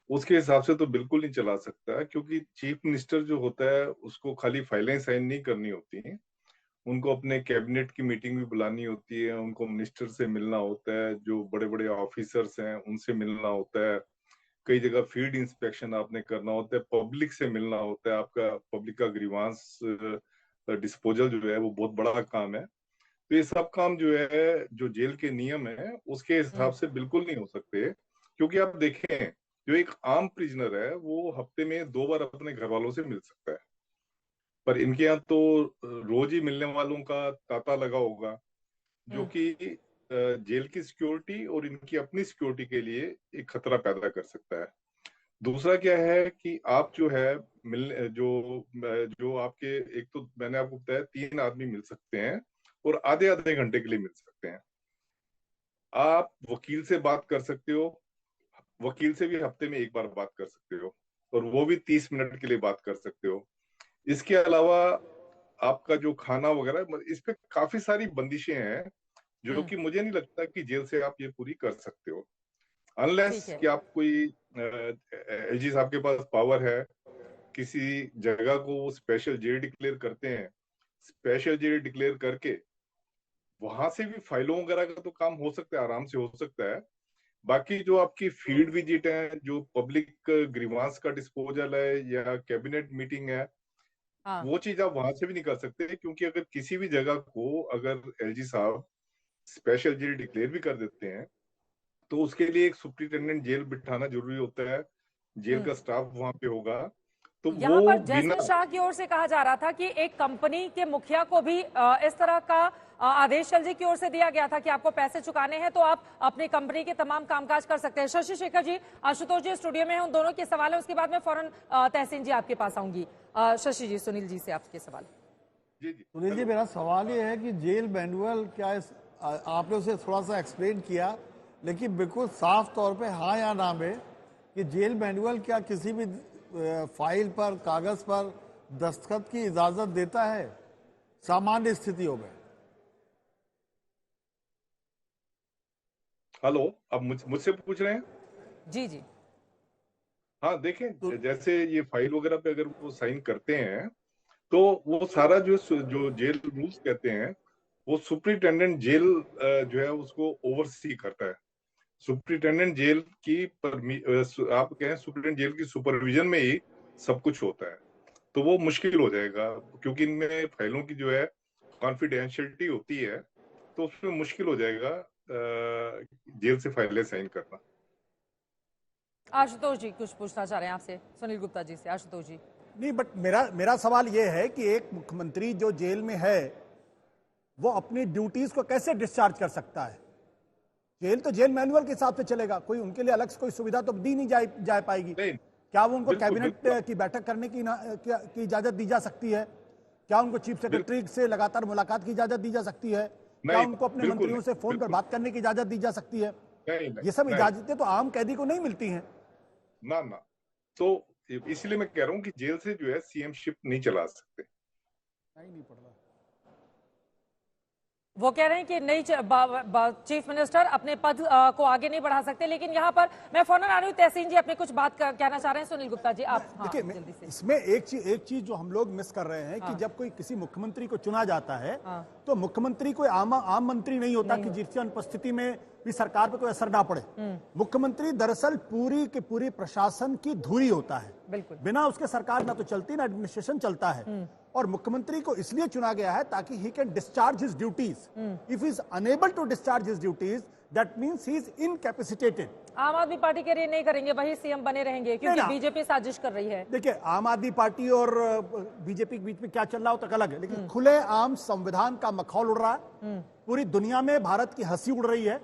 उसके हिसाब से तो बिल्कुल नहीं चला सकता, क्योंकि चीफ मिनिस्टर जो होता है उसको खाली फाइलें साइन नहीं करनी होती हैं, उनको अपने कैबिनेट की मीटिंग भी बुलानी होती है, उनको मिनिस्टर से मिलना होता है, जो बड़े बड़े ऑफिसर्स हैं उनसे मिलना होता है, कई जगह फील्ड इंस्पेक्शन आपने करना होता है, पब्लिक से मिलना होता है, आपका पब्लिक का ग्रीवांस डिस्पोजल जो है वो बहुत बड़ा काम है। तो ये सब काम जो है, जो जेल के नियम है उसके हिसाब से बिल्कुल नहीं हो सकते, क्योंकि आप देखें जो एक आम प्रिजनर है वो हफ्ते में 2 बार अपने घर वालों से मिल सकता है, पर इनके यहाँ तो रोज ही मिलने वालों का तांता लगा होगा, जो कि जेल की सिक्योरिटी और इनकी अपनी सिक्योरिटी के लिए एक खतरा पैदा कर सकता है। दूसरा क्या है कि आप जो है मिलने जो आपके, एक तो मैंने आपको बताया 3 आदमी मिल सकते हैं और आधे घंटे के लिए मिल सकते हैं। आप वकील से बात कर सकते हो, वकील से भी हफ्ते में 1 बार बात कर सकते हो, और वो भी 30 मिनट के लिए बात कर सकते हो। इसके अलावा आपका जो खाना वगैरह, इस पे काफी सारी बंदिशें हैं जो कि मुझे नहीं लगता कि जेल से आप ये पूरी कर सकते हो, अनलेस कि आप कोई एलजी साहब के पास पावर है, किसी जगह को वो स्पेशल जेल डिक्लेयर करते हैं, स्पेशल जेल डिक्लेयर करके वहां से भी फाइलों वगैरह का तो काम हो सकता है, आराम से हो सकता है। बाकी जो आपकी फील्ड विजिट है, जो पब्लिक ग्रीवांस का डिस्पोजल है या कैबिनेट मीटिंग है, वो चीज आप वहां से भी नहीं कर सकते, क्योंकि अगर किसी भी जगह को अगर एलजी साहब स्पेशल जेल डिक्लेयर भी कर देते हैं तो उसके लिए एक सुप्रिंटेंडेंट जेल बिठाना जरूरी होता है, जेल का स्टाफ वहां पे होगा। तो यहाँ पर जैस्मिन शाह की ओर से कहा जा रहा था कि एक कंपनी के मुखिया को भी इस तरह का आदेश एलजी की ओर से दिया गया था कि आपको पैसे चुकाने हैं तो आप अपनी कंपनी के तमाम कामकाज कर सकते हैं। शशि शेखर जी, आशुतोष जी स्टूडियो में हैं, उन दोनों के सवाल है, उसके बाद में फौरन तहसीन जी आपके पास आऊंगी। शशि जी, सुनील जी से आपके सवाल। सुनील जी, मेरा सवाल ये है कि जेल मैनुअल क्या आपने उसे थोड़ा सा एक्सप्लेन किया, लेकिन बिल्कुल साफ तौर पे हाँ या ना में कि जेल मैनुअल क्या किसी भी फाइल पर, कागज पर दस्तखत की इजाजत देता है सामान्य स्थितियों में? हेलो, अब मुझसे पूछ रहे हैं? जी जी। हाँ, देखें, जैसे ये फाइल वगैरह पे अगर वो साइन करते हैं तो वो सारा जो जेल रूल्स कहते हैं वो सुप्रिंटेंडेंट जेल जो है उसको ओवरसी करता है। सुप्रिंटेंडेंट जेल की आप कहें सुप्रिंटेंडेंट जेल की सुपरविजन में ही सब कुछ होता है, तो वो मुश्किल हो जाएगा, क्योंकि इनमें फाइलों की जो है कॉन्फिडेंशियलिटी होती है, तो उसमें मुश्किल हो जाएगा जेल से फाइलें साइन करना। आशुतोष जी कुछ पूछना चाह रहे हैं आपसे, सुनील गुप्ता जी से। आशुतोष जी। नहीं, बट मेरा सवाल ये है कि एक मुख्यमंत्री जो जेल में है वो अपनी ड्यूटीज को कैसे डिस्चार्ज कर सकता है? जेल तो जेल मैनुअल के हिसाब से चलेगा, कोई उनके लिए अलग से कोई सुविधा तो दी नहीं जा पाएगी। क्या वो उनको कैबिनेट की बैठक करने की इजाजत दी जा सकती है? क्या उनको चीफ सेक्रेटरी से लगातार मुलाकात की इजाजत दी जा सकती है? क्या उनको अपने मंत्रियों से फोन पर बात करने की इजाजत दी जा सकती है? ये सब इजाजतें तो आम कैदी को नहीं मिलती हैं। ना तो इसलिए मैं कह रहा हूँ कि जेल से जो है सीएम शिप नहीं चला सकते। नहीं पड़ रहा। वो कह रहे हैं कि नई चीफ मिनिस्टर अपने पद को आगे नहीं बढ़ा सकते। लेकिन यहाँ पर मैं फौरन आ रही हूँ, तहसीन जी अपने कुछ बात कहना चाह रहे हैं। सुनील गुप्ता जी आप देखिए, इसमें एक चीज जो हम लोग मिस कर रहे हैं कि जब कोई किसी मुख्यमंत्री को चुना जाता है तो मुख्यमंत्री कोई आम मंत्री नहीं होता कि जिसकी अनुपस्थिति में भी सरकार पर कोई असर ना पड़े। मुख्यमंत्री दरअसल पूरी के पूरी प्रशासन की धुरी होता है। बिना उसके सरकार ना तो चलती ना एडमिनिस्ट्रेशन चलता है। और मुख्यमंत्री को इसलिए चुना गया है ताकि he can discharge his duties. If he is unable to discharge his duties that means he is incapacitated. Aam Aadmi party के लिए नहीं करेंगे, वही सीएम बने रहेंगे क्योंकि बीजेपी साजिश कर रही है। देखिए, आम आदमी पार्टी और बीजेपी के बीच में क्या चल रहा हो तक अलग है, लेकिन खुले आम संविधान का मखौल उड़ रहा है। पूरी दुनिया में भारत की हंसी उड़ रही है।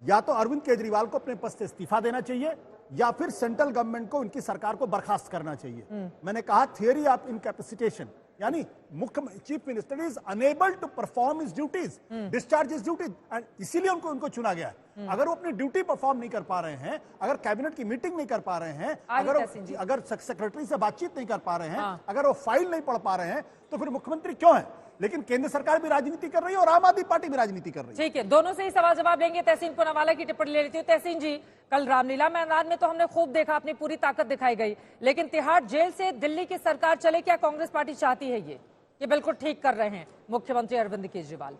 या तो अरविंद केजरीवाल को अपने पद से इस्तीफा देना चाहिए या फिर सेंट्रल गवर्नमेंट को उनकी सरकार को बर्खास्त करना चाहिए। मैंने कहा थियरी ऑफ इनकैपेसिटेशन, यानी मुख्य chief minister is unable to perform his duties, discharge his duties, and इसीलिए उनको चुना गया है। अगर वो अपनी ड्यूटी परफॉर्म नहीं कर पा रहे हैं, अगर कैबिनेट की मीटिंग नहीं कर पा रहे हैं, अगर सेक्रेटरी से बातचीत नहीं कर पा रहे हैं, अगर वो फाइल नहीं पढ़ पा रहे हैं, तो फिर मुख्यमंत्री क्यों है? लेकिन केंद्र सरकार भी राजनीति कर रही है और आम आदमी पार्टी भी राजनीति कर रही है। ठीक है, दोनों से ही सवाल जवाब लेंगे। तहसीन पूनावाला की टिप्पणी ले लेती हूँ। तहसीन जी, कल रामलीला मैदान में तो हमने खूब देखा, अपनी पूरी ताकत दिखाई गई, लेकिन तिहाड़ जेल से दिल्ली की सरकार चले, क्या कांग्रेस पार्टी चाहती है ये बिल्कुल ठीक कर रहे हैं मुख्यमंत्री अरविंद केजरीवाल?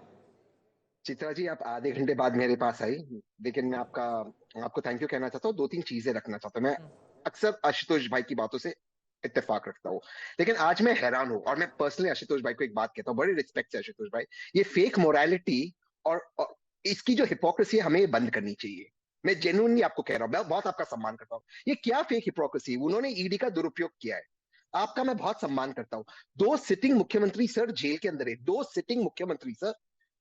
चित्रा जी, आप आधे घंटे बाद मेरे पास आई, लेकिन मैं आपको थैंक यू कहना चाहता हूँ। 2-3 चीजें रखना चाहता हूँ। मैं अक्सर आशुतोष भाई की बातों से इत्तेफाक रखता हूँ, लेकिन आज मैं हैरान हूँ और मैं पर्सनली आशुतोष भाई को एक बात कहता हूँ, बड़ी रिस्पेक्ट से आशुतोष भाई, ये फेक मोरालिटी और इसकी जो हिपोक्रेसी है हमें बंद करनी चाहिए। मैं जेन्युइनली आपको कह रहा हूँ, मैं बहुत आपका सम्मान करता हूँ। ये क्या फेक हिपोक्रेसी, उन्होंने ईडी का दुरुपयोग किया है, आपका मैं बहुत सम्मान करता हूँ। 2 सिटिंग मुख्यमंत्री सर जेल के अंदर है, 2 सिटिंग मुख्यमंत्री सर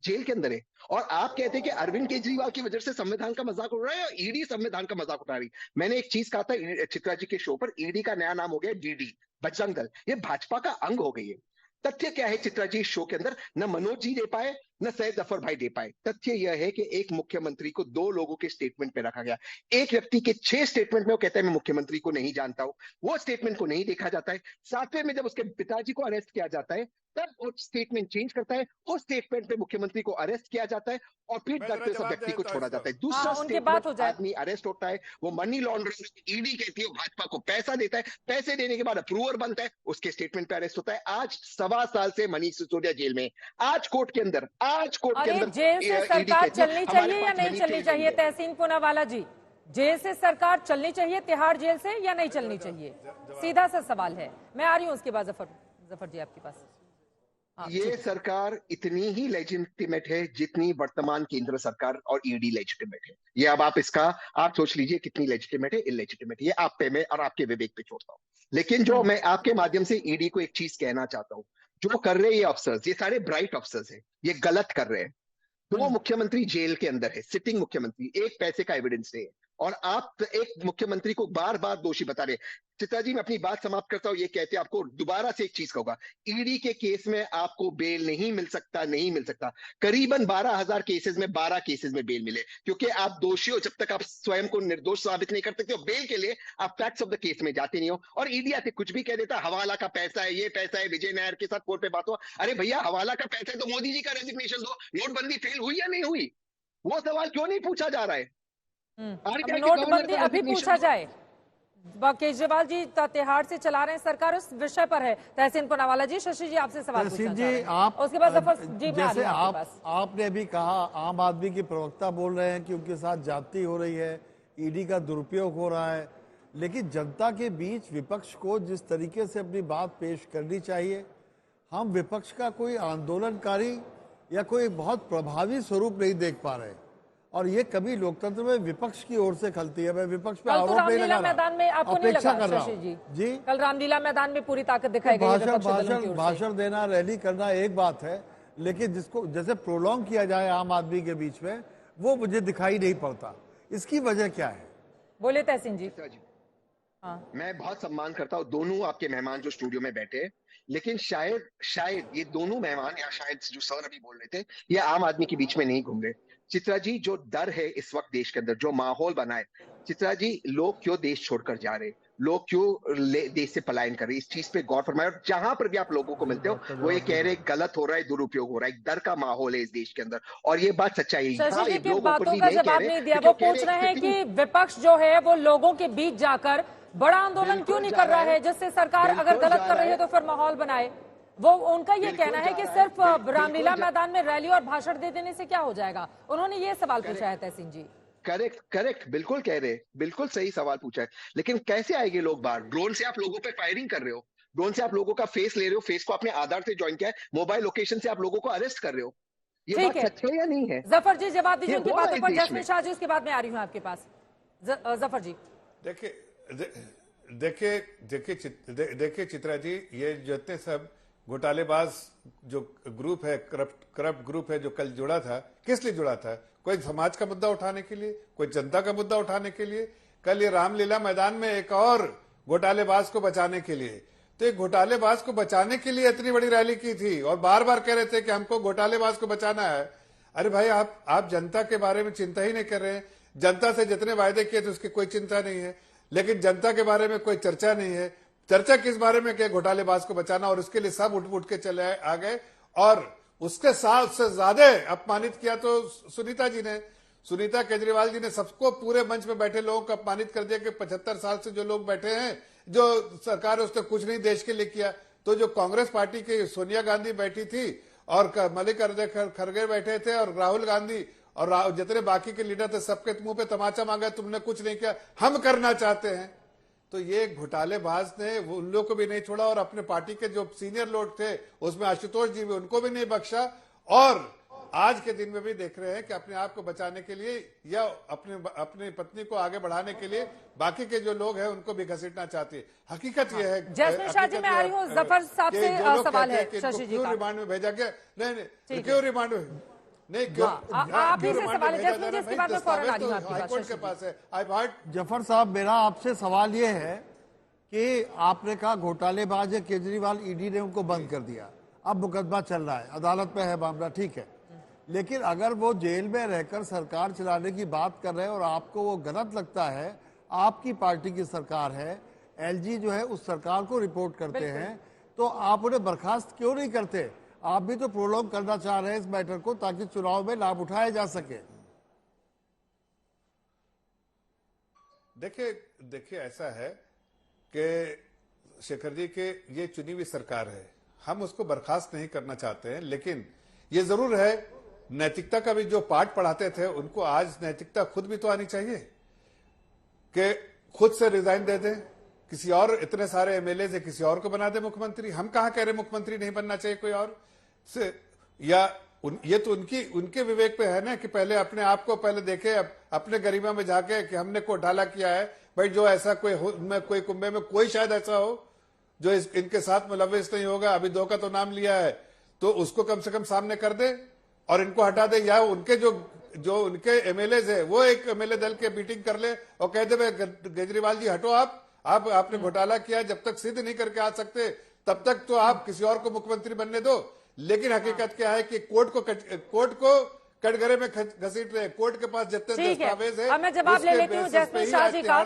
जेल के अंदर है, और आप कहते हैं कि अरविंद केजरीवाल की वजह से संविधान का मजाक उड़ रहा है और ईडी संविधान का मजाक उठा रही। मैंने एक चीज कहा था चित्रा जी के शो पर, ईडी का नया नाम हो गया डीडी, बजरंग दल। ये भाजपा का अंग हो गई है। तथ्य क्या है चित्रा जी, शो के अंदर न मनोज जी दे पाए न सैयद जफर भाई दे पाए। तथ्य यह है कि एक मुख्यमंत्री को 2 लोगों के स्टेटमेंट पे रखा गया। एक व्यक्ति के 6 स्टेटमेंट में वो कहता है मैं मुख्यमंत्री को नहीं जानता हूं, वो स्टेटमेंट को नहीं देखा जाता है। 7वें में जब उसके पिताजी को अरेस्ट किया जाता है तब वो स्टेटमेंट चेंज करता है, उस स्टेटमेंट पे मुख्यमंत्री को अरेस्ट किया जाता है और फिर डरते सब व्यक्ति को छोड़ा जाता है। दूसरा स्टेटमेंट आदमी अरेस्ट होता है, वो मनी लॉन्ड्रिंग ईडी कहती है, भाजपा को पैसा देता है, पैसे देने के बाद अप्रूवर बनता है, उसके स्टेटमेंट पे अरेस्ट होता है। आज 1.25 साल से मनीष सिसोदिया जेल में, आज कोर्ट के अंदर जेल से सरकार चलनी चाहिए या नहीं चलनी चाहिए? तहसीन पूनावाला जी, जेल से सरकार चलनी चाहिए तिहाड़ जेल से या नहीं चलनी चाहिए? सीधा सा सवाल है। मैं आ रही हूँ उसके बाद जफर जी आपके पास। ये सरकार इतनी ही लेजिटिमेट है जितनी वर्तमान केंद्र सरकार और ईडी लेजिटिमेट है। ये अब आप सोच लीजिए कितनी लेजिटिमेट है, इलेजिटिमेट। ये आप पे मैं और आपके विवेक पे छोड़ता हूँ। लेकिन जो मैं आपके माध्यम से ईडी को एक चीज कहना चाहता हूँ, जो कर रहे हैं ये अफसर्स, ये सारे ब्राइट अफसर्स हैं, ये गलत कर रहे हैं। 2 मुख्यमंत्री जेल के अंदर है, सिटिंग मुख्यमंत्री, एक पैसे का एविडेंस नहीं है, और आप एक मुख्यमंत्री को बार बार दोषी बता रहे। चित्रा जी, मैं अपनी बात समाप्त करता हूं ये कहते आपको दोबारा से एक चीज कहूंगा, ईडी के केस में आपको बेल नहीं मिल सकता। करीबन 12,000 केसेस में 12 केसेस में बेल मिले, क्योंकि आप दोषी हो जब तक आप स्वयं को निर्दोष साबित नहीं कर सकते हो। बेल के लिए आप फैक्ट्स ऑफ द केस में जाते नहीं हो, और ईडी आते कुछ भी कह देता, हवाला का पैसा है, ये पैसा है, विजय नायर के साथ कोर्ट पे बात हुआ। अरे भैया, हवाला का पैसा है तो मोदी जी का रेजिग्नेशन दो। नोटबंदी फेल हुई या नहीं हुई, वो सवाल क्यों नहीं पूछा जा रहा है? नोटबंदी अभी पूछा जाए। केजरीवाल जी तिहाड़ से चला रहे हैं सरकार, उस विषय पर है। तहसीन पूनावाला जी, शशि जी आपसे सवाल पूछना चाह रहे हैं। आप उसके बाद जफर जी, जैसे आपने अभी कहा, आम आदमी के प्रवक्ता बोल रहे हैं कि उनके साथ जाति हो रही है, ईडी का दुरुपयोग हो रहा है, लेकिन जनता के बीच विपक्ष को जिस तरीके से अपनी बात पेश करनी चाहिए, हम विपक्ष का कोई आंदोलनकारी या कोई बहुत प्रभावी स्वरूप नहीं देख पा रहे, और ये कभी लोकतंत्र में विपक्ष की ओर से खलती है। मैं विपक्ष पे आरोप नहीं लगा मैदान में आपको नहीं लगा शशि जी? कल रामलीला मैदान में पूरी ताकत दिखाई गई। भाषण देना, रैली करना एक बात है, लेकिन जिसको जैसे प्रोलॉन्ग किया जाए आम आदमी के बीच में, वो मुझे दिखाई नहीं पड़ता। इसकी वजह क्या है? बोले तहसीन जी। मैं बहुत सम्मान करता हूँ दोनों आपके मेहमान जो स्टूडियो में बैठे हैं, लेकिन शायद ये दोनों मेहमान, या शायद जो सर अभी बोल रहे थे, ये आम आदमी के बीच में नहीं घूम रहे। चित्रा जी, जो डर है इस वक्त देश के अंदर, जो माहौल बना है, चित्रा जी, लोग क्यों देश छोड़कर जा रहे, लोग क्यों देश से पलायन कर रहे, इस चीज पे गौर फरमाए। और जहां पर भी आप लोगों को मिलते हो, वो ये कह रहे गलत हो रहा है, दुरुपयोग हो रहा है, एक डर का माहौल है इस देश के अंदर, और ये बात सच्चाई है। शशि जी की बातों का जवाब नहीं दिया। वो पूछ रहे हैं कि विपक्ष जो है वो लोगों के बीच जाकर बड़ा आंदोलन क्यों नहीं कर रहा है, जिससे सरकार अगर गलत कर रही है तो फिर माहौल बनाए। वो उनका ये कहना है कि सिर्फ रामलीला मैदान में रैली और भाषण दे देने से क्या हो जाएगा। उन्होंने ये सवाल पूछा है तहसीन जी। करेक्ट, बिल्कुल कह रहे, बिल्कुल सही सवाल पूछा है। लेकिन कैसे आएंगे लोग बाहर? ड्रोन से आप लोगों पे फायरिंग कर रहे हो, ड्रोन से आप लोगों का फेस ले रहे हो, फेस को अपने आधार से ज्वाइन किया है, मोबाइल लोकेशन से आप लोगों को अरेस्ट कर रहे हो। ये बात सच है या नहीं है? जफर जी जवाब दीजिए उनकी बातों पर। जैस्मिन शाह जी, उसके बाद में आ रही हूँ आपके पास। जफर जी देखिए चित्रा जी, ये जितने सब घोटालेबाज जो ग्रुप है, करप्ट ग्रुप है जो कल जुड़ा था, किस लिए जुड़ा था? कोई समाज का मुद्दा उठाने के लिए, कोई जनता का मुद्दा उठाने के लिए। कल ये रामलीला मैदान में एक और घोटालेबाज को बचाने के लिए, तो एक घोटालेबाज को बचाने के लिए इतनी बड़ी रैली की थी और बार बार कह रहे थे कि हमको घोटालेबाज को बचाना है। अरे भाई, आप जनता के बारे में चिंता ही नहीं कर रहे हैं। जनता से जितने वायदे किए थे उसकी कोई चिंता नहीं है, लेकिन जनता के बारे में कोई चर्चा नहीं है। चर्चा किस बारे में? क्या घोटालेबाज को बचाना, और उसके लिए सब उठ के चले आ गए। और उसके साथ उससे ज्यादा अपमानित किया तो सुनीता केजरीवाल जी ने सबको, पूरे मंच में बैठे लोगों को अपमानित कर दिया कि 75 साल से जो लोग बैठे हैं, जो सरकार उसने कुछ नहीं देश के लिए किया। तो जो कांग्रेस पार्टी की सोनिया गांधी बैठी थी और मल्लिकार्जुन खड़गे बैठे थे और राहुल गांधी और जितने बाकी के लीडर थे, सबके मुंह पे तमाचा मांगा, तुमने कुछ नहीं किया, हम करना चाहते हैं। तो ये घोटालेबाज ने उन लोगों को भी नहीं छोड़ा और अपने पार्टी के जो सीनियर लोग थे उसमें आशुतोष जी भी, उनको भी नहीं बख्शा। और आज के दिन में भी देख रहे हैं कि अपने आप को बचाने के लिए या अपनी पत्नी को आगे बढ़ाने के लिए बाकी के जो लोग हैं उनको भी घसीटना चाहते हैं। हकीकत यह है। जैस्मिन शाह जी, मैं आ रही हूँ। जफर साहब से सवाल है शशि जी का। रिमांड में भेजा गया? नहीं, क्यों रिमांड में नहीं, आप ही से सवाल है जैस्मिन जी, इसके बाद में फौरन आ रही हूँ आपके पास। हाईकोर्ट के पास है। जफर साहब, मेरा आपसे सवाल ये है कि आपने कहा घोटालेबाज है केजरीवाल, ईडी ने उनको बंद कर दिया, अब मुकदमा चल रहा है, अदालत में है मामला, ठीक है। लेकिन अगर वो जेल में रहकर सरकार चलाने की बात कर रहे हैं और आपको वो गलत लगता है, आपकी पार्टी की सरकार है, एलजी जो है उस सरकार को रिपोर्ट करते हैं, तो आप उन्हें बर्खास्त क्यों नहीं करते? आप भी तो प्रोलॉन्ग करना चाह रहे हैं इस मैटर को ताकि चुनाव में लाभ उठाया जा सके। देखिए ऐसा है कि शेखर जी के ये चुनी हुई सरकार है, हम उसको बर्खास्त नहीं करना चाहते हैं, लेकिन ये जरूर है नैतिकता का भी जो पाठ पढ़ाते थे उनको आज नैतिकता खुद भी तो आनी चाहिए कि खुद से रिजाइन दे दें, किसी और, इतने सारे एमएलए से किसी और को बना दे मुख्यमंत्री। हम कहां कह रहे मुख्यमंत्री नहीं बनना चाहिए कोई और से, ये तो उनके विवेक पे है ना कि पहले अपने आप को पहले देखे, अपने गरिमा में जाके कि हमने घोटाला किया है। भाई जो ऐसा कोई कुंभे में कोई शायद ऐसा हो जो इनके साथ मुलविस नहीं होगा, अभी 2 का तो नाम लिया है, तो उसको कम से कम सामने कर दे और इनको हटा दे, या उनके जो उनके एमएलए है वो एक एमएलए दल के मीटिंग कर ले और कह दे केजरीवाल जी हटो, आपने घोटाला किया, जब तक सिद्ध नहीं करके आ सकते तब तक तो आप किसी और को मुख्यमंत्री बनने दो। लेकिन हकीकत क्या है कि कोर्ट को कटघरे में घसीट रहे, कोर्ट के पास जितने दस्तावेज है। अब मैं जवाब ले लेती हूँ जैस्मिन शाह जी का।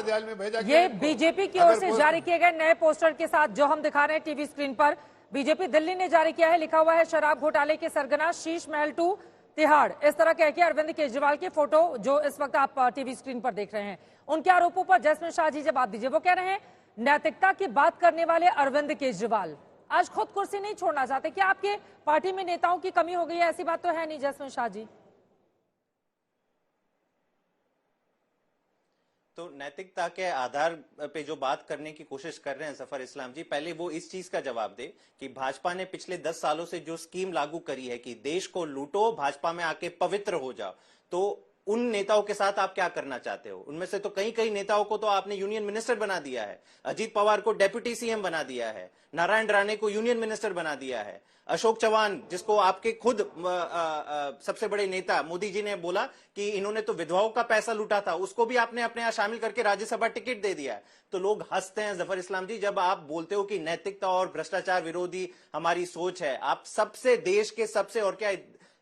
ये बीजेपी की ओर से जारी किए गए नए पोस्टर के साथ जो हम दिखा रहे हैं टीवी स्क्रीन पर, बीजेपी दिल्ली ने जारी किया है। लिखा हुआ है शराब घोटाले के सरगना शीश महल 2 तिहाड़। इस तरह कह के अरविंद केजरीवाल की फोटो जो इस वक्त आप टीवी स्क्रीन पर देख रहे हैं, उनके आरोपों पर जैस्मिन शाह जी जवाब दीजिए। वो कह रहे हैं नैतिकता की बात करने वाले अरविंद केजरीवाल आज खुद कुर्सी नहीं छोड़ना चाहते। क्या आपके पार्टी में नेताओं की कमी हो गई है? ऐसी बात तो है नहीं जैस्मिन शाह जी। तो नैतिकता के आधार पे जो बात करने की कोशिश कर रहे हैं जफर इस्लाम जी, पहले वो इस चीज का जवाब दे कि भाजपा ने पिछले 10 सालों से जो स्कीम लागू करी है कि देश को लूटो, भाजपा में आके पवित्र हो जाओ, तो उन नेताओं के साथ आप क्या करना चाहते हो? उनमें से तो कई नेताओं को तो आपने यूनियन मिनिस्टर बना दिया है। अजीत पवार को डेप्यूटी सीएम बना दिया है, नारायण राणे को यूनियन मिनिस्टर बना दिया है, अशोक चौहान जिसको आपके खुद सबसे बड़े नेता मोदी जी ने बोला कि इन्होंने तो विधवाओं का पैसा लूटा था, उसको भी आपने अपने यहाँ शामिल करके राज्यसभा टिकट दे दिया है। तो लोग हंसते हैं जफर इस्लाम जी जब आप बोलते हो कि नैतिकता और भ्रष्टाचार विरोधी हमारी सोच है। आप सबसे देश के सबसे और क्या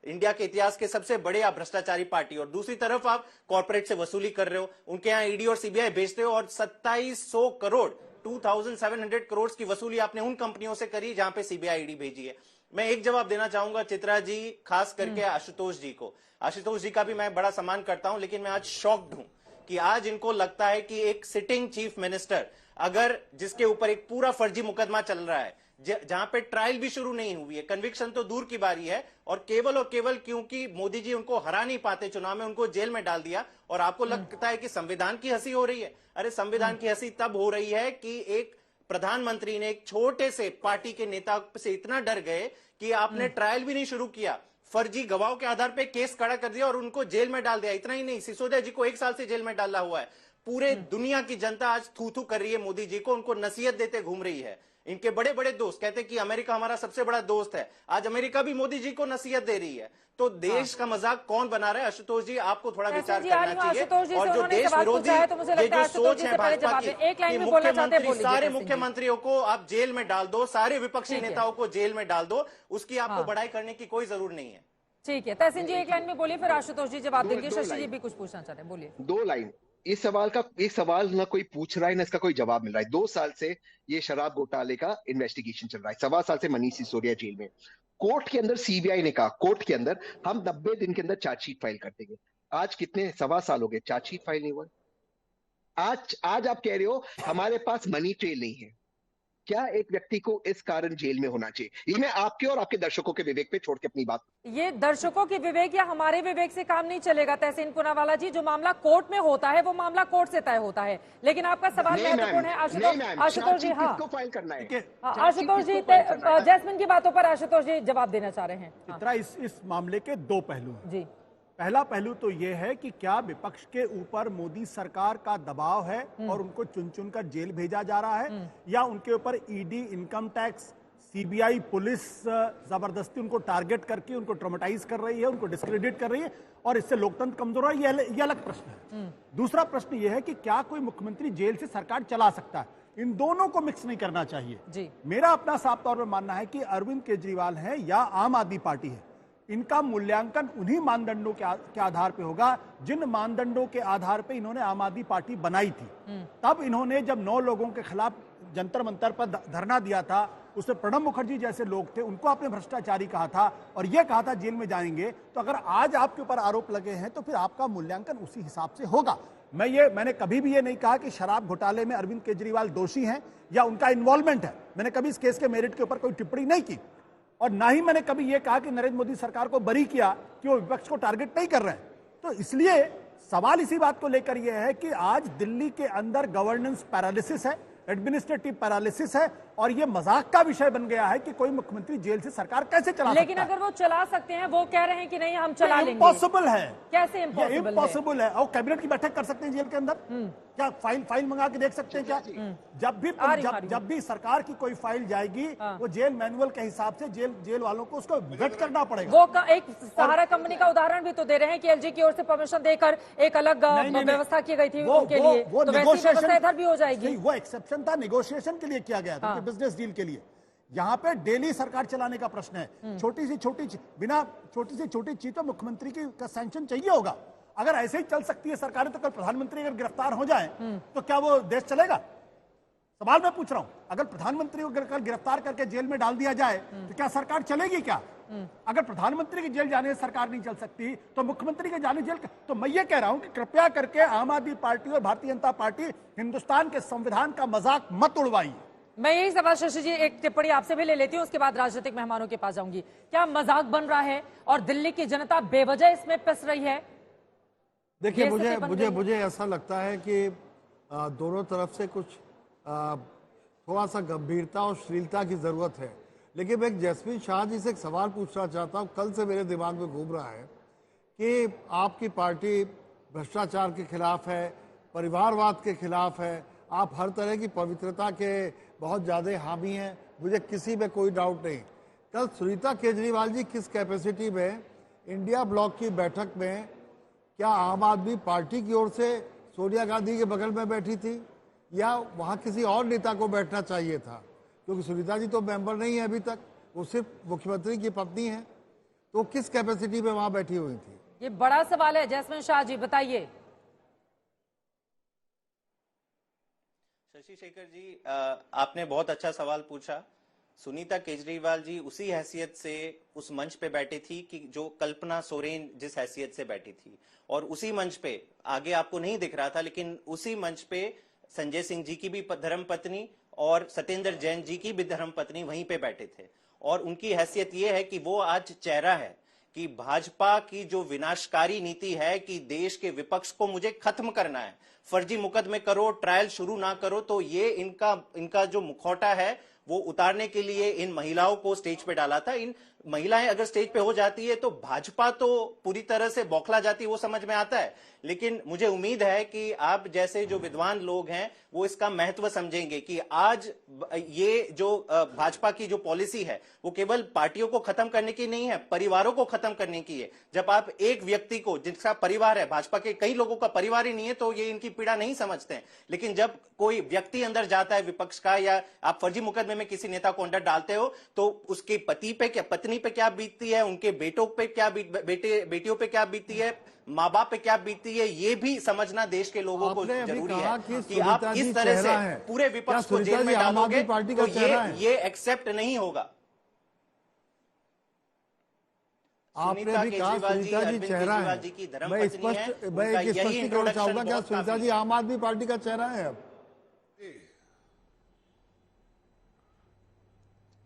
इंडिया के इतिहास के सबसे बड़े आप भ्रष्टाचारी पार्टी, और दूसरी तरफ आप कॉर्पोरेट से वसूली कर रहे हो, उनके यहाँ ईडी और सीबीआई भेजते हो, और 2700 करोड़ 2700 करोड़ की वसूली आपने उन कंपनियों से करी जहां पे सीबीआई ईडी भेजी है। मैं एक जवाब देना चाहूंगा चित्रा जी, खास करके आशुतोष जी को। आशुतोष जी का भी मैं बड़ा सम्मान करता हूं, लेकिन मैं आज शॉक्ड हूं कि आज इनको लगता है कि एक सिटिंग चीफ मिनिस्टर अगर जिसके ऊपर एक पूरा फर्जी मुकदमा चल रहा है, जहां पे ट्रायल भी शुरू नहीं हुई है, कन्विक्शन तो दूर की बारी है, और केवल क्योंकि मोदी जी उनको हरा नहीं पाते चुनाव में, उनको जेल में डाल दिया, और आपको लगता है कि संविधान की हंसी हो रही है। अरे संविधान की हंसी तब हो रही है कि एक प्रधानमंत्री ने एक छोटे से पार्टी के नेता से इतना डर गए कि आपने ट्रायल भी नहीं शुरू किया, फर्जी गवाहों के आधार पर केस खड़ा कर दिया और उनको जेल में डाल दिया। इतना ही नहीं, सिसोदिया जी को 1 साल से जेल में डाला हुआ है। पूरे दुनिया की जनता आज थू थू कर रही है मोदी जी को, उनको नसीहत देते घूम रही है। इनके बड़े बड़े दोस्त कहते हैं कि अमेरिका हमारा सबसे बड़ा दोस्त है, आज अमेरिका भी मोदी जी को नसीहत दे रही है। तो देश का मजाक कौन बना रहा है? आशुतोष जी आपको थोड़ा विचार करना चाहिए, और जो देश विरोधी ये जो सोच है भाजपा की, मुख्यमंत्री सारे मुख्यमंत्रियों को आप जेल में डाल दो, सारे विपक्षी नेताओं को जेल में डाल दो, उसकी आपको बड़ाई करने की कोई जरूरत नहीं है। ठीक है, तहसीन जी एक लाइन में बोलिए, फिर आशुतोष जी जवाब देंगे। शशि जी भी कुछ पूछना चाहते हैं, बोलिए। 2 लाइन। इस सवाल का एक सवाल ना कोई पूछ रहा है ना इसका कोई जवाब मिल रहा है। 2 साल से ये शराब घोटाले का इन्वेस्टिगेशन चल रहा है, 1.25 साल से मनीष सिसोदिया जेल में। कोर्ट के अंदर सीबीआई ने कहा, कोर्ट के अंदर हम 90 दिन के अंदर चार्जशीट फाइल कर देंगे। आज कितने 1.25 साल हो गए, चार्जशीट फाइल नहीं हुआ। आज आप कह रहे हो हमारे पास मनी ट्रेल नहीं है। क्या एक व्यक्ति को इस कारण जेल में होना चाहिए? ये मैं आपके और आपके दर्शकों के विवेक पे छोड़ के अपनी बात। ये दर्शकों के विवेक या हमारे विवेक से काम नहीं चलेगा तहसीन पूनावाला जी। जो मामला कोर्ट में होता है वो मामला कोर्ट से तय होता है, लेकिन आपका सवाल महत्वपूर्ण है आशुतोष जी। हाँ, फाइल करना है आशुतोष जी, जैस्मिन की बातों पर आशुतोष जी जवाब देना चाह रहे हैं। चित्रा, इस मामले के 2 पहलू हैं जी। पहला पहलू तो यह है कि क्या विपक्ष के ऊपर मोदी सरकार का दबाव है और उनको चुन चुन कर जेल भेजा जा रहा है, या उनके ऊपर ED, income tax, CBI, police जबरदस्ती उनको टारगेट करके उनको ट्रॉमेटाइज कर रही है, उनको डिस्क्रेडिट कर रही है, और इससे लोकतंत्र कमजोर है। यह अलग प्रश्न है। दूसरा प्रश्न यह है कि क्या कोई मुख्यमंत्री जेल से सरकार चला सकता है। इन दोनों को मिक्स नहीं करना चाहिए जी। मेरा अपना साफ तौर पर मानना है कि अरविंद केजरीवाल है या आम आदमी पार्टी है, इनका मूल्यांकन उन्हीं मानदंडों के आधार पे होगा जिन मानदंडों के आधार पे इन्होंने आम आदमी पार्टी बनाई थी। तब इन्होंने जब 9 लोगों के खिलाफ जंतर मंतर पर धरना दिया था, उसमें प्रणब मुखर्जी जैसे लोग थे, उनको आपने भ्रष्टाचारी कहा था और यह कहा था जेल में जाएंगे। तो अगर आज आपके ऊपर आरोप लगे हैं तो फिर आपका मूल्यांकन उसी हिसाब से होगा। मैंने कभी भी ये नहीं कहा कि शराब घोटाले में अरविंद केजरीवाल दोषी हैं या उनका इन्वॉल्वमेंट है। मैंने कभी इस केस के मेरिट के ऊपर कोई टिप्पणी नहीं की, और ना ही मैंने कभी यह कहा कि नरेंद्र मोदी सरकार को बरी किया कि वो विपक्ष को टारगेट नहीं कर रहे हैं। तो इसलिए सवाल इसी बात को लेकर यह है कि आज दिल्ली के अंदर गवर्नेंस पैरालिसिस है, एडमिनिस्ट्रेटिव पैरालिसिस है, और ये मजाक का विषय बन गया है कि कोई मुख्यमंत्री जेल से सरकार कैसे चला लेकिन सकता है। अगर वो चला सकते हैं, वो कह रहे हैं कि नहीं हम चला लेंगे। इम्पॉसिबल है। कैसे इम्पॉसिबल है? और कैबिनेट की बैठक कर सकते हैं जेल के अंदर? क्या फाइल मंगा के देख सकते हैं क्या? जब भी सरकार की कोई फाइल जाएगी वो जेल मैनुअल के हिसाब से जेल वालों को उसको वेट करना पड़ेगा। वो एक सहारा कंपनी का उदाहरण भी तो दे रहे हैं कि एलजी की ओर से परमिशन देकर एक अलग व्यवस्था की गई थी उनके लिए, तो वैसी व्यवस्था इधर भी हो जाएगी। वो एक्सेप्शन था, नेगोशिएशन के लिए किया गया था, बिजनेस डील के लिए। यहाँ पे डेली सरकार चलाने का प्रश्न है। छोटी सी छोटी चीज तो मुख्यमंत्री का सैंक्शन चाहिए होगा। अगर ऐसे ही चल सकती है सरकारें तो कल प्रधानमंत्री अगर गिरफ्तार हो जाए तो क्या वो देश चलेगा? सवाल मैं पूछ रहा हूं। अगर प्रधानमंत्री को कल गिरफ्तार करके जेल में डाल दिया जाए तो क्या सरकार चलेगी? क्या अगर प्रधानमंत्री की जेल जाने से सरकार नहीं चल सकती तो मुख्यमंत्री के जाने जेल? तो मैं ये कह रहा हूं कि कृपया करके आम आदमी पार्टी और भारतीय जनता पार्टी हिंदुस्तान के संविधान का मजाक मत उड़वाइए। मैं यही सवाल शशि जी एक टिप्पणी आपसे भी ले लेती हूं, उसके बाद राजनीतिक मेहमानों के पास जाऊंगी। क्या मजाक बन रहा है और दिल्ली की जनता बेवजह इसमें पिस रही है? देखिए, मुझे ऐसा लगता है कि दोनों तरफ से कुछ थोड़ा सा गंभीरता और श्लीलता की जरूरत है। लेकिन मैं जैस्मिन शाह जी से एक सवाल पूछना चाहता हूं, कल से मेरे दिमाग में घूम रहा है कि आपकी पार्टी भ्रष्टाचार के खिलाफ है, परिवारवाद के खिलाफ है, आप हर तरह की पवित्रता के बहुत ज़्यादा हामी हैं, मुझे किसी में कोई डाउट नहीं। कल सुनीता केजरीवाल जी किस कैपेसिटी में इंडिया ब्लॉक की बैठक में क्या आम आदमी पार्टी की ओर से सोनिया गांधी के बगल में बैठी थी या वहाँ किसी और नेता को बैठना चाहिए था? क्योंकि सुनीता जी तो मेंबर नहीं है अभी तक, वो सिर्फ मुख्यमंत्री की पत्नी है, तो किस कैपेसिटी में वहाँ बैठी हुई थी? ये बड़ा सवाल है। जैस्मिन शाह जी बताइए। शशि शेखर जी, आपने बहुत अच्छा सवाल पूछा। सुनीता केजरीवाल जी उसी हैसियत से उस मंच पे बैठी थी कि जो कल्पना सोरेन जिस हैसियत से बैठी थी, और उसी मंच पे आगे आपको नहीं दिख रहा था, लेकिन उसी मंच पे संजय सिंह जी की भी धर्मपत्नी और सत्येंद्र जैन जी की भी धर्मपत्नी वहीं पे बैठे थे। और उनकी हैसियत ये है कि वो आज चेहरा है कि भाजपा की जो विनाशकारी नीति है कि देश के विपक्ष को मुझे खत्म करना है, फर्जी मुकदमे करो, ट्रायल शुरू ना करो, तो ये इनका जो मुखौटा है वो उतारने के लिए इन महिलाओं को स्टेज पे डाला था। इन महिलाएं अगर स्टेज पे हो जाती है तो भाजपा तो पूरी तरह से बौखला जाती है, वो समझ में आता है। लेकिन मुझे उम्मीद है कि आप जैसे जो विद्वान लोग हैं वो इसका महत्व समझेंगे कि आज ये जो भाजपा की जो पॉलिसी है वो केवल पार्टियों को खत्म करने की नहीं है, परिवारों को खत्म करने की है। जब आप एक व्यक्ति को जिसका परिवार है, भाजपा के कई लोगों का परिवार ही नहीं है, तो ये इनकी पीड़ा नहीं समझते हैं। लेकिन जब कोई व्यक्ति अंदर जाता है विपक्ष का, या आप फर्जी मुकदमे में किसी नेता को अंदर डालते हो, तो उसके पति पे क्या, पत्नी पे क्या बीतती है, उनके बेटों पे क्या बेटियों पे क्या बीतती है, माँ बाप पे क्या बीतती है, ये भी समझना देश के लोगों को जरूरी है कि आप इस तरह से पूरे विपक्ष को जेल में डालोगे तो ये एक्सेप्ट नहीं होगा। आपने भी कहा सुनीता जी चेहरा है, मैं स्पष्टीकरण चाहूंगा, क्या सुनीता जी आम आदमी पार्टी का चेहरा है अब?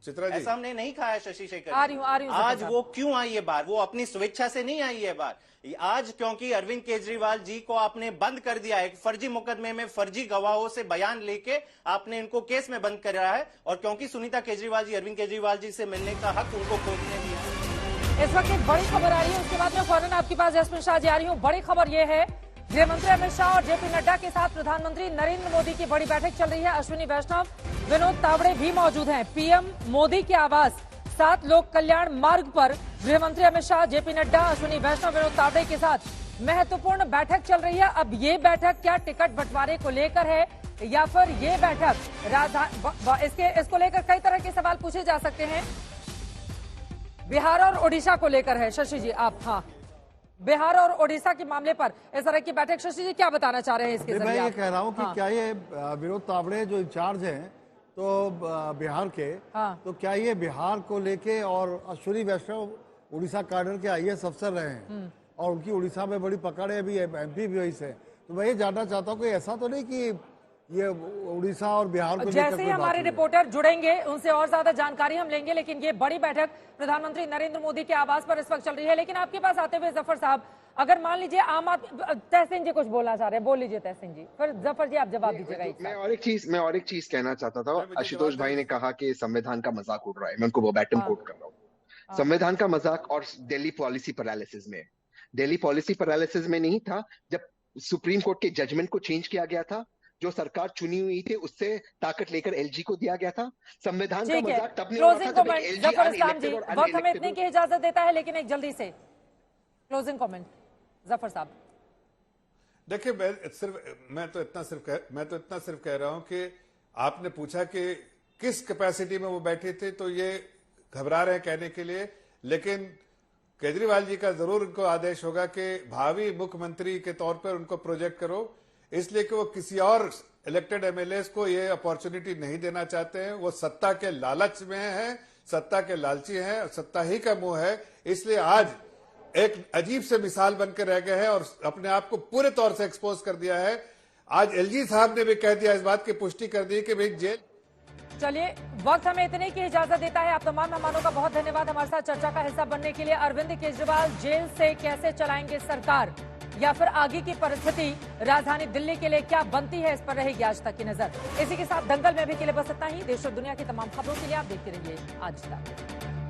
चित्रा जी, ऐसा हमने नहीं कहा है शशि शेखर। आ रही हूं आज वो क्यों आई है बाहर? वो अपनी स्वेच्छा से नहीं आई है बाहर। आज क्योंकि अरविंद केजरीवाल जी को आपने बंद कर दिया है, एक फर्जी मुकदमे में फर्जी गवाहों से बयान लेके आपने इनको केस में बंद करा है, और क्योंकि सुनीता केजरीवाल जी अरविंद केजरीवाल जी से मिलने का हक उनको कोर्ट ने दिया। इस वक्त एक बड़ी खबर आ रही है, उसके बाद में फौरन आपके पास जैस्मिन शाह जी आ रही हूँ। बड़ी खबर यह है, गृह मंत्री अमित शाह और जेपी नड्डा के साथ प्रधानमंत्री नरेंद्र मोदी की बड़ी बैठक चल रही है। अश्विनी वैष्णव, विनोद तावड़े भी मौजूद हैं। पीएम मोदी के आवास 7 लोक कल्याण मार्ग पर गृह मंत्री अमित शाह, जेपी नड्डा, अश्विनी वैष्णव, विनोद तावड़े के साथ महत्वपूर्ण बैठक चल रही है। अब ये बैठक क्या टिकट बंटवारे को लेकर है या फिर ये बैठक इसको लेकर कई तरह के सवाल पूछे जा सकते हैं। बिहार और ओडिशा को लेकर है। शशि जी आप, हाँ, बिहार और ओडिशा के मामले पर इस तरह की बैठक, शशि जी क्या बताना चाह रहे हैं इसके जरिए? मैं ये कह रहा हूँ कि क्या ये विनोद तावड़े जो इंचार्ज हैं तो बिहार के, तो क्या ये बिहार को लेके, और अश्विनी वैष्णव उड़ीसा कैडर के आईएएस अफसर रहे हैं और उनकी उड़ीसा में बड़ी पकड़ है, अभी एमपी भी वही से, तो मैं ये जानना चाहता हूँ कि ऐसा तो नहीं कि ये उड़ीसा और बिहार को जैसे ही हमारे रिपोर्टर जुड़ेंगे उनसे और ज्यादा जानकारी हम लेंगे। लेकिन ये बड़ी बैठक प्रधानमंत्री नरेंद्र मोदी के आवास पर इस वक्त चल रही है। लेकिन आपके पास आते हुए जफर साहब, अगर मान लीजिए आम आदमी, तहसीन जी कुछ बोलना चाह रहे हैं, बोल लीजिए तहसीन जी, फिर जफर जी आप जवाब दीजिएगा। मैं और एक चीज कहना चाहता था। आशुतोष भाई ने कहा कि संविधान का मजाक उड़ रहा है, मैं उनको वर्बैटिम कोट कर रहा हूँ। संविधान का मजाक और दिल्ली पॉलिसी पैरालिसिस में, दिल्ली पॉलिसी पैरालिसिस में नहीं था जब सुप्रीम कोर्ट के जजमेंट को चेंज किया गया था, जो सरकार चुनी हुई थी उससे ताकत लेकर एलजी को दिया गया था। संविधान का मजाक तब नहीं हो रहा था जब एलजी अनइलेक्टेड और वक्त हमें इतने की इजाजत देता है, लेकिन एक जल्दी से क्लोजिंग कमेंट जफर साहब। देखिए, मैं तो इतना सिर्फ कह रहा हूं कि आपने पूछा कि किस कैपेसिटी में वो बैठे थे, तो ये घबरा रहे हैं कहने के लिए, लेकिन केजरीवाल जी का जरूर उनको आदेश होगा कि भावी मुख्यमंत्री के तौर पर उनको प्रोजेक्ट करो, इसलिए कि वो किसी और इलेक्टेड एमएलएस को ये अपॉर्चुनिटी नहीं देना चाहते हैं। वो सत्ता के लालच में हैं, सत्ता के लालची हैं, सत्ता ही का मोह है, इसलिए आज एक अजीब से मिसाल बनकर रह गए हैं और अपने आप को पूरे तौर से एक्सपोज कर दिया है। आज एलजी साहब ने भी कह दिया, इस बात की पुष्टि कर दी कि भाई जेल। चलिए, वक्त हमें इतने की इजाजत देता है। आप तमाम मेहमानों का बहुत धन्यवाद हमारे साथ चर्चा का हिस्सा बनने के लिए। अरविंद केजरीवाल जेल से कैसे चलाएंगे सरकार, या फिर आगे की परिस्थिति राजधानी दिल्ली के लिए क्या बनती है, इस पर रहेगी आज तक की नजर। इसी के साथ दंगल में भी के लिए बस इतना ही। देश और दुनिया की तमाम खबरों के लिए आप देखते रहिए आज तक।